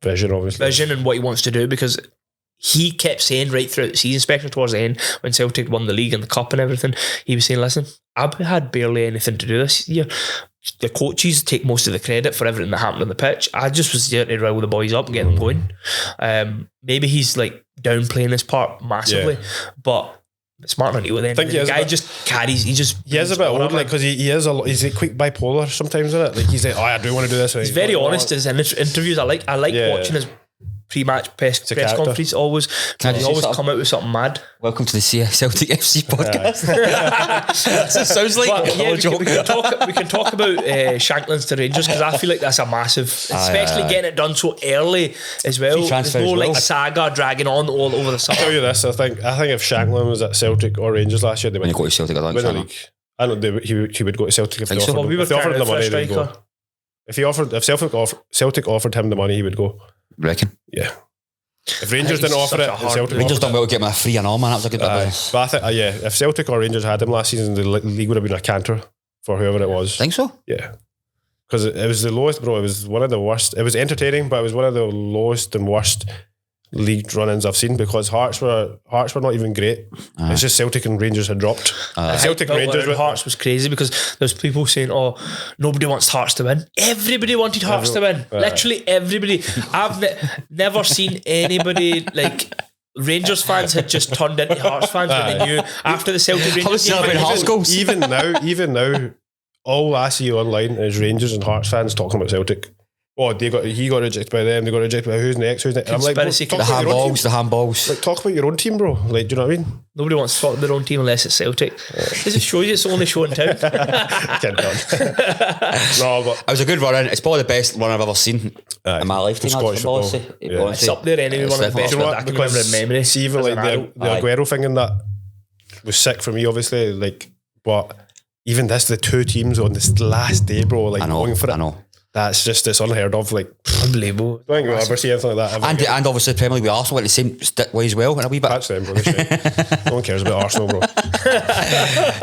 vision, obviously, and what he wants to do, because he kept saying right throughout the season, especially towards the end when Celtic won the league and the cup and everything, he was saying, "Listen, I've had barely anything to do this year. The coaches take most of the credit for everything that happened on the pitch. I just was there to rile the boys up and get them going." Maybe he's like downplaying this part massively, but it's Martin O'Neill at the end. The guy just carries. He is a bit old, like, because he's a quick bipolar sometimes, isn't it? Like he's like, I do want to do this. He's very honest in his interviews. I like watching his pre-match press conference. Always come out with something mad. Welcome to the Celtic FC podcast. That sounds like we can talk about Shanklands to Rangers, because I feel like that's a massive, especially getting it done so early as well. There's no like saga dragging on all over the summer. I'll tell you this, I think if Shankland was at Celtic or Rangers last year, they would go to Celtic. I know he would go to Celtic if they offered him the money. They'd go. If Celtic offered him the money, he would go. Reckon? Yeah. If Rangers didn't offer it, Celtic Rangers done well to get him a free and all, man. That was a good bit. But I think, if Celtic or Rangers had him last season, the league would have been a canter for whoever it was. Think so? Yeah. Because it was the lowest, bro. It was one of the worst. It was entertaining, but it was one of the lowest and worst league run-ins I've seen, because Hearts were not even great. It's just Celtic and Rangers had dropped. Celtic and Rangers Hearts was crazy, because there's people saying, "Oh, nobody wants Hearts to win." Everybody wanted Hearts to win. Literally everybody. I've never seen anybody like Rangers fans had just turned into Hearts fans when they knew after the Celtic Rangers game. Even now, all I see online is Rangers and Hearts fans talking about Celtic. Oh, he got rejected by them. They got rejected by who's next? And I'm like, bro, the handballs. Like, talk about your own team, bro. Like, do you know what I mean? Nobody wants to talk about their own team unless it's Celtic. This just shows you it's the only show in town. Can't done. No, but It was a good run in. It's probably the best run I've ever seen in my lifetime. Scottish football. It's up there anyway. One of the best. you know what? I can remember in memory. See, even like the Aguero thing in that was sick for me, obviously. Like, but even the two teams on this last day, bro, like going for it. I know. That's just, it's unheard of. Like, unbelievable. I don't think we'll ever see anything like that. And obviously Premier League with Arsenal went the same way as well in a wee bit. That's them, bro. No one cares about Arsenal, bro.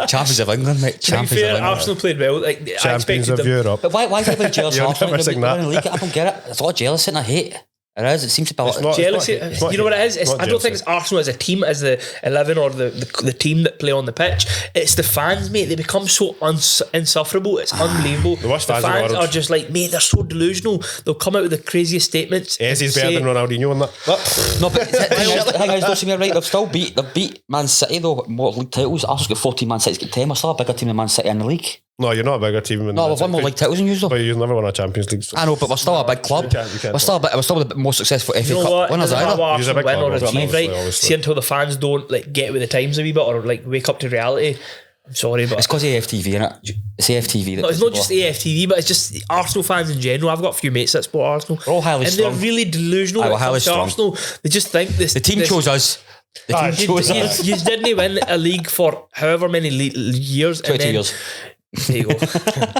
Champions of England, mate. Champions of England. Arsenal played well. Like, Champions of Europe. But why is everybody jealous of Arsenal? never seen that. I don't get it. There's a lot of jealousy and I hate. It is. It seems to be a lot. Jealousy. It's not You know what it is? it's not I don't think jealousy. it's Arsenal as a team, as the 11 or the team that play on the pitch. It's the fans, mate. They become so insufferable. It's unbelievable. The worst fans in the fans world. are just like, mate, they're so delusional. They'll come out with the craziest statements. Ezzy's better than Ronaldinho on that. No, but the thing is, don't see me right. They've beat Man City though. More league titles. Arsenal's got 14. Man City's got 10. We're still a bigger team than Man City in the league. No, you're not a bigger team. No, we've won more league titles than you though. But you've never won a Champions League. So. I know, but we're still a big club. You can't We're still the most successful FA You know Cup what? It winners doesn't matter what either. He's a Arsenal big win club, or a team, obviously, right? obviously. See, until the fans don't like get with the times a wee bit or like wake up to reality. I'm sorry, but It's because of AFTV, innit? It's AFTV. no, it's not just AFTV, but it's just Arsenal fans in general. I've got a few mates that support Arsenal. We're all highly and strung. they're really delusional Aye, when we're it highly comes to strung. Arsenal. They just think this. The team chose us. The team chose us. You didn't win a league for however many years. 22 years. There you go.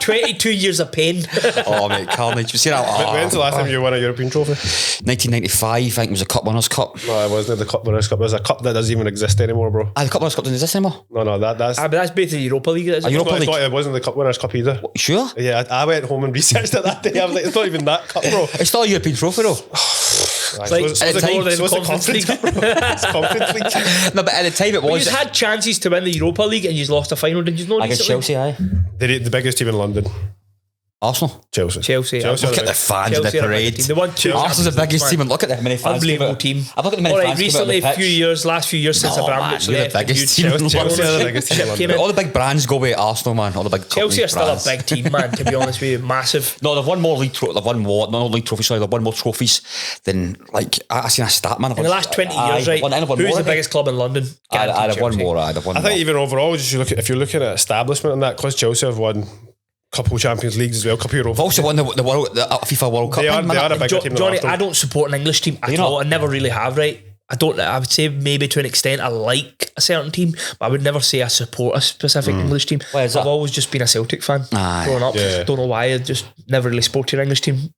22 years of pain. Oh, mate, carnage. You see that? When's the last time you won a European trophy? 1995, I think it was a Cup Winners' Cup. No, it wasn't the Cup Winners' Cup. It was a cup that doesn't even exist anymore, bro. The Cup Winners' Cup doesn't exist anymore. No, that's. But that's basically Europa League. Isn't it? Europa It's League. not, it wasn't the Cup Winners' Cup either. Sure? Yeah, I went home and researched it that day. I was like, it's not even that cup, bro. It's still a European trophy though. It's like It's the more than Conference League. It's Conference League. No, but at the time it was. You had chances to win the Europa League and you lost a final, did you know? Against recently? Chelsea, aye. The biggest team in London. Arsenal. Chelsea. Chelsea. Chelsea Look are at the fans in the Chelsea are a big parade. team. They won two Arsenal's the biggest man. team, and look at how many fans came Unbelievable out. team. I've looked at the many All right, fans recently, came out on the pitch. last few years since No, Abramovich man, you're left, the biggest and team in Chelsea are the biggest team in came London. in. All the big brands go with Arsenal, man. All the big Chelsea company are still brands. a big team, man. To be honest with you, massive. No, they've won more league. They've won more. Not league trophies. Sorry, they've won more trophies than like I seen a stat, man. In the last 20 years, right? Who's the biggest club in London? I'd have won more. I'd have won I more. think even overall, just if you're looking at establishment and that, because Chelsea have won a couple Champions Leagues as well, couple Europa. They've also won the FIFA World Cup. They are man. a bigger team than Johnny, Arsenal. I don't support an English team at you not? all. I never really have, right? I would say maybe to an extent I like a certain team, but I would never say I support a specific English team. Why is that? I've always just been a Celtic fan Aye. growing up. Yeah. Don't know why. I just never really supported an English team.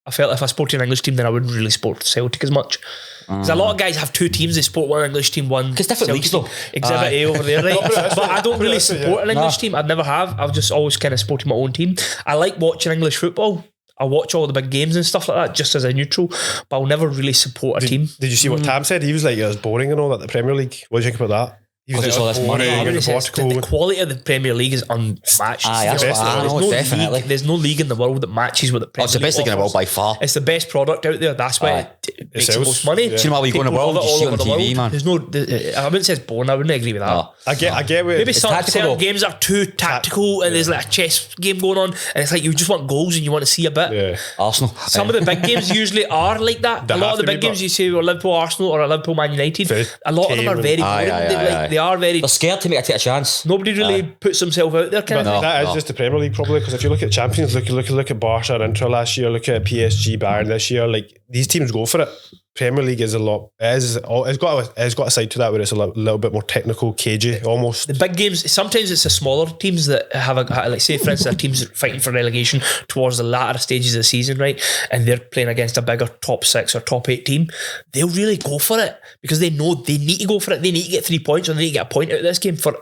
I felt if I supported an English team, then I wouldn't really support Celtic as much. Because a lot of guys have two teams. They support one English team, one Because different Celtic leagues, team. though. Exhibit Aye. A over there, right? But I don't really That's it, support an English Nah. team. I've never have. I've just always kind of supported my own team. I like watching English football. I watch all the big games and stuff like that just as a neutral, but I'll never really support a team. Did you see what Tam said? He was like, it was boring and all that, the Premier League. What do you think about that? He was Because it's all this money. I and would the say vertical. the quality of the Premier League is unmatched. Aye, that's what I know, definitely. There's no league in the world that matches what the Premier Oh, it's the best League league in the world offers. by far. It's the best product out there. That's why Aye. it makes the sells, most money. yeah. See how we go in the People world, love you all see it over on the TV, world. man. There's no. I wouldn't say it's boring. I wouldn't agree with that. No. I get where Maybe It's some tactical, certain though. games are too tactical and there's like a chess game going on and it's like you just want goals and you want to see a bit. Yeah. Arsenal. Some of the big games usually are like that. They A lot have of the to big be, games but- you see are Liverpool Arsenal or a Liverpool Man United. Very A lot of them are tame very Aye, boring. aye, They, aye, like, aye. they are very. They're scared to take a chance. Nobody really puts himself out there. Kind But of. that is no. just the Premier League probably, because if you look at Champions, look at Barca and Inter last year, look at PSG, Bayern this year, like these teams go for it. Premier League is it's got a side to that where it's a little bit more technical, cagey almost. The big games, sometimes it's the smaller teams that have like say for instance, a team's fighting for relegation towards the latter stages of the season, right? And they're playing against a bigger top 6 or top 8 team. They'll really go for it because they know they need to go for it. They need to get 3 points or they need to get a point out of this game for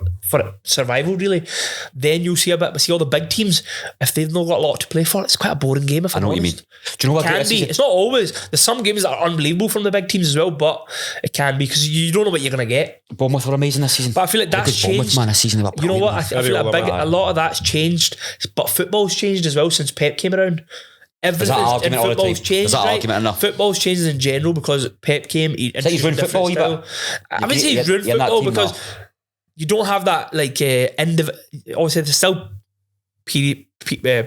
survival, really. Then you'll see a bit, but see all the big teams, if they've not got a lot to play for, it's quite a boring game. If I know what you mean. Do you know what? Can be. It's not always. There's some games that are unbelievable from the big teams as well, but it can be because you don't know what you're going to get. Bournemouth were amazing this season. But I feel like that's changed. Man, this season they were You know what? I brilliant. feel like a lot of that's changed, but football's changed as well since Pep came around. Everything in argument all the football's time? changed, Is that right? argument enough? Football's changed in general because Pep came. He It's like he's ruined introduced a football a different bit. style. I would say he's ruined You're in that football team because now. you don't have that like obviously there's still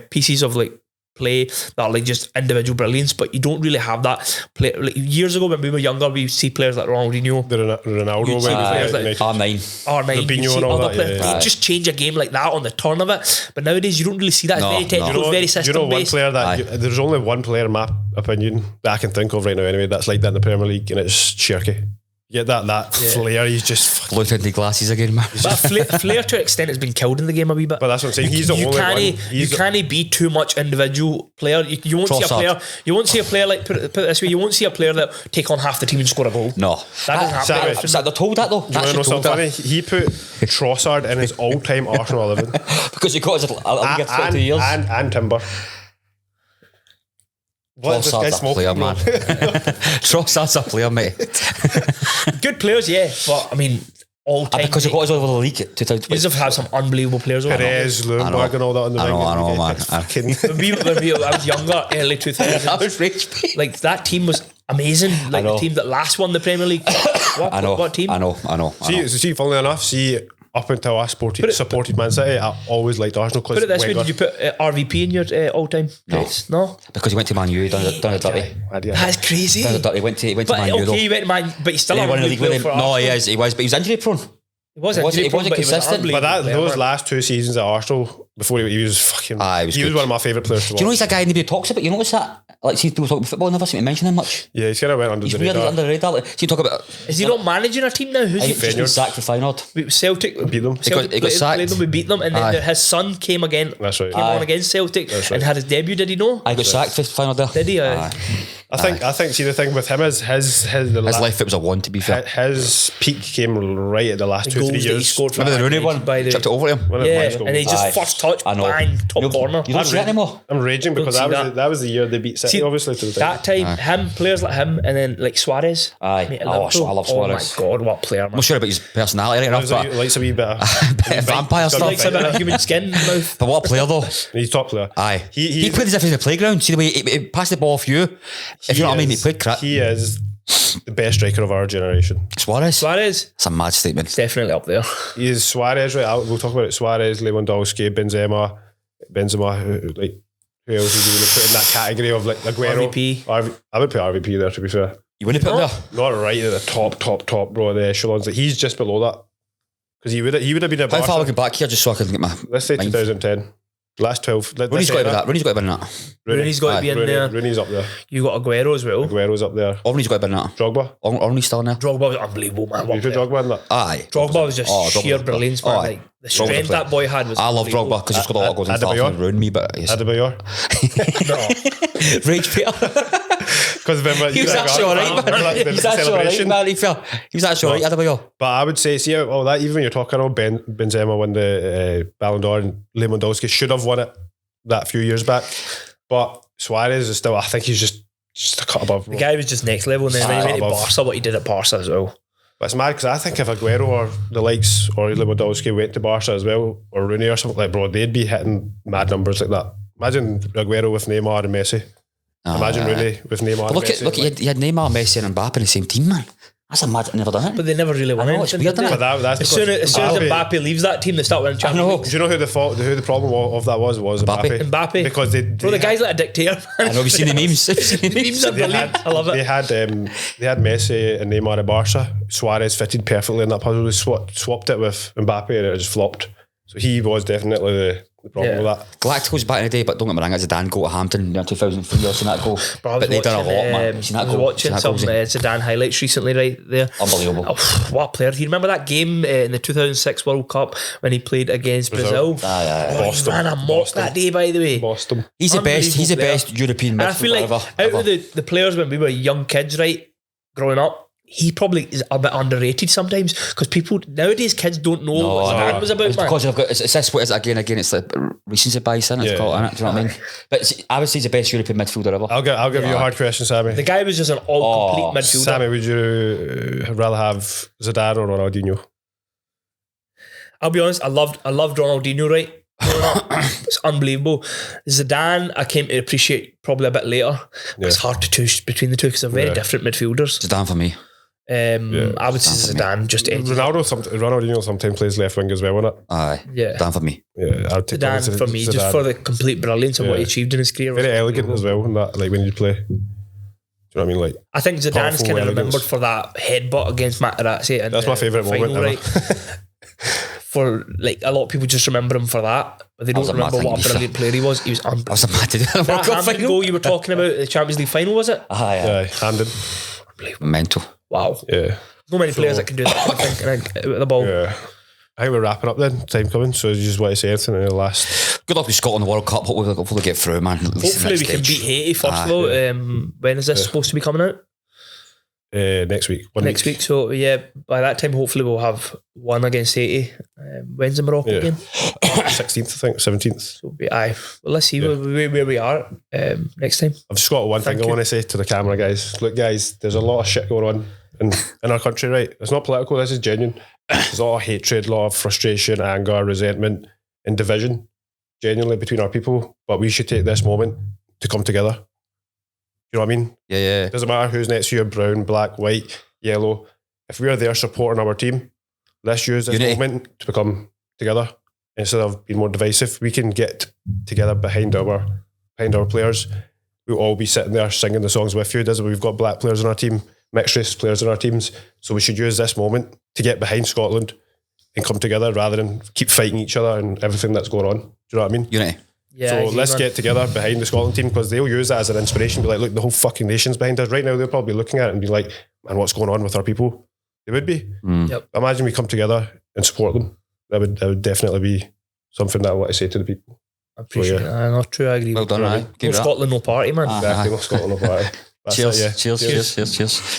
pieces of like play that are like just individual brilliance, but you don't really have that play. Like years ago when we were younger, we would see players like Ronaldinho, The Ronaldo You'd see way. players like- United. R9. R9, Robinho you see and all other that, players. yeah. They just change a game like that on the turn of it. But nowadays you don't really see that. It's No, very no. technical, it's very system one based. player that Aye. there's only one player in my opinion that I can think of right now anyway that's like that in the Premier League, and it's Cherky. You get that flair, he's just fucking, Blue tinted glasses again, man. But Flair to an extent has been killed in the game a wee bit. but that's what I'm saying, he's the only one. You can't be too much individual player. You won't see a Trossard. player. You won't see a player like put it this way. You won't see a player that take on half the team and score a goal. No. That doesn't happen. They're told that though. Do you want to know something funny? He put Trossard in his all-time Arsenal 11 Because he got his league of 22 years. and Timber. What is this guy Trossard's a player, smoking, man. bro? Trossard's a player, mate. Good players, yeah, but I mean, all time. Because he got us over the league at 2020. You just have some unbelievable players. over there. Perez, Lundberg and all that on the I know, wing. I know, You man. get fucking- I was younger, early 2000s. I was rich. Like that team was amazing. Like the know. team that last won the Premier League. I know. What team? I know. See, funnily enough, up until I supported Man City, I always liked Arsenal. Put it this way: did you put RVP in your all-time grades? No. Because he went to Man U, done it dirty. That's crazy. Done it dirty. He went to But Man U. okay, though. he went to Man, but he still He had won the league with him. for No, Arsenal. he was, but he was injury prone. He wasn't consistent. consistent. But those last 2 seasons at Arsenal, before he was fucking, Aye, he was good. one of my favourite players to watch. Do you know he's a guy nobody talks about? You notice that? Like, see people talking about football, never seem to mention him much. Yeah, he's kind of went under He's the really radar. under the radar. Like, see, talk about. Is he not managing a team now? Who's He he? just been sacked for Feyenoord. Celtic Beat them. Celtic He got sacked. played them, we beat them, and Aye. then his son came again. That's right. Came on against Celtic right. and had his debut. Did he know? I got sacked for Feyenoord there. Did he? I think. See, the thing with him is his Life, it was a one, to be fair. his peak came right at the last 2-3 goals that he years. scored for Remember the Man Rooney United one? by the- Chipped it over him. One of Yeah, his goals. and he just Aye. first touch, I know. bang, top You corner. don't see it anymore. I'm raging because see that was the year they beat City, See, obviously. To the That time, players like him, and then like Suarez. Aye. Mate, at Oh, Liverpool. I love Suarez. Oh my god, what player, I'm man! not sure about his personality right enough, but likes a wee bit of vampire stuff. Like some of a human skin mouth. But what a player though. He's top player. Aye. He played as if he was in the playground. See the way he passed the ball off you. If you know what I mean, he played crap. He is the best striker of our generation. Suarez. Suarez, That's a mad statement. definitely up there. He is Suarez, right? We'll talk about it. Suarez, Lewandowski, Benzema. Who else is he going to put in that category of like Aguero? RVP. I would put RVP there, to be fair. You wouldn't put him there? Not right at the top, bro, the echelons. Like, he's just below that. Because he would have been a How far Barca. we go back here just so I can get my... Let's say mind. 2010. Last 12. Rooney's got to be that. Rooney's got to be in that. Rooney's got to be in there. Rooney's up there. You got Aguero as well. Aguero's up there. Rooney's got to be in that. Drogba. Rooney's still in there. Drogba was unbelievable, man. You What put player. Drogba in that? Aye. Drogba was just Drogba's sheer a player. brilliance, man. Aye. Like the Drogba's a strength player. that boy had was. I love unbelievable. Drogba because he's got a lot of goals and stuff Adebayor? and ruined me, but he's... Adebayor. No. Rage Peter. Because remember, He was actually alright, man. He was actually alright, man. He was actually alright, Adebayor. But I would say, see, all that, even when you're talking about Benzema won the Ballon d'Or and Lewandowski should have won it that few years back. But Suarez is still, I think he's just a cut above. The guy was just next level, and then when he went to Above. Barca, what he did at Barca as well. But it's mad because I think if Aguero or the likes or Lewandowski went to Barca as well, or Rooney or something like, bro, they'd be hitting mad numbers like that. Imagine Aguero with Neymar and Messi. Imagine Rooney with Neymar But and look, Messi. you had Neymar, Messi and Mbappe in the same team, man. That's a mad... Never done it. But they never really won I know, it's anything. weird, did they? isn't it? But that's As soon as Mbappe- Mbappe leaves that team, they start winning Champions know. League. Do you know who the problem of that was Mbappe. Mbappe. Because they Bro, the guy's like a dictator. I know, we've seen the memes. The memes are brilliant. I love They it. had Messi and Neymar at Barca. Suarez fitted perfectly in that puzzle. They swapped it with Mbappe and it just flopped. So he was definitely the problem with that. Galacticos back in the day, but don't get me wrong, it's Zidane goal to Hampton in 2003. I've seen that goal. Bro, I was But they've done a watching, lot, man. You've seen I that was goal. watching Seen that some goal, Zidane highlights recently right there. Unbelievable. Oh, what a player. Do you remember that game in the 2006 World Cup when he played against Brazil? Aye. Oh, Boston. he ran a mock Boston. that day, by the way. Boston. He's the best. He's the Unbelievable best European And I feel like midfielder out ever. of the players when we were young kids, right, growing up, he probably is a bit underrated sometimes because people nowadays kids don't know what Zidane was about, It's man. because I've got it's this what is it again. It's like recency bias, isn't it? It's Yeah. called, innit? Do you know what I mean? But I would say he's the best European midfielder ever. I'll give you a hard question, Sammy. The guy was just an all complete midfielder. Sammy, would you rather have Zidane or Ronaldinho? I'll be honest, I loved Ronaldinho, right? growing up. It's unbelievable. Zidane, I came to appreciate probably a bit later. Yeah. It's hard to choose between the two because they're very different midfielders. Zidane for me. I would say Zidane just edges. Ronaldinho sometimes plays left wing as well, isn't it? Aye. Yeah. Zidane for me. Yeah, I'd take Zidane for me, just for the complete brilliance of what he achieved in his career. Very elegant as well, in that, like when you play. Do you know what I mean? Like, I think Zidane's kind of remembered for that headbutt against Materazzi. And that's my favourite moment ever. Right? For like a lot of people just remember him for that, but they don't remember what a brilliant player he was. He was unbelievable. I was mad to do that. That handed goal you were talking about, the Champions League final, was it? Aye. Handed. Mental. Wow. Yeah. So many players that can do that kind of thing with the ball. Yeah. I think we're wrapping up then. Time coming. So you just want to say anything in the last? Good luck with Scotland World Cup. Hopefully get through, man. Hopefully we can beat Haiti first of all. When is this supposed to be coming out? Next week. Next week. So yeah, by that time hopefully we'll have one against Haiti. When's the Morocco game? 16th, I think. 17th. So well, let's see where we are next time. I've just got one thing I want to say to the camera, guys. Look, guys, there's a lot of shit going on in our country, right? It's not political, this is genuine. There's a lot of hatred, a lot of frustration, anger, resentment, and division, genuinely, between our people. But we should take this moment to come together. You know what I mean? Yeah. It doesn't matter who's next to you, brown, black, white, yellow. If we are there supporting our team, let's use this moment to become together. Instead of being more divisive, we can get together behind our players. We'll all be sitting there singing the songs with you. We've got black players on our team, mixed race players in our teams. So we should use this moment to get behind Scotland and come together rather than keep fighting each other and everything that's going on. Do you know what I mean? Unity. Yeah, so let's get together behind the Scotland team, because they'll use that as an inspiration. Be like, look, the whole fucking nation's behind us. Right now, they'll probably be looking at it and be like, man, what's going on with our people? They would be. Yep. Imagine we come together and support them. That would definitely be something that I want to say to the people. I appreciate it. Not true, I agree. Well done, No Scotland, no party, man. Exactly, no Scotland, no party. Cheers.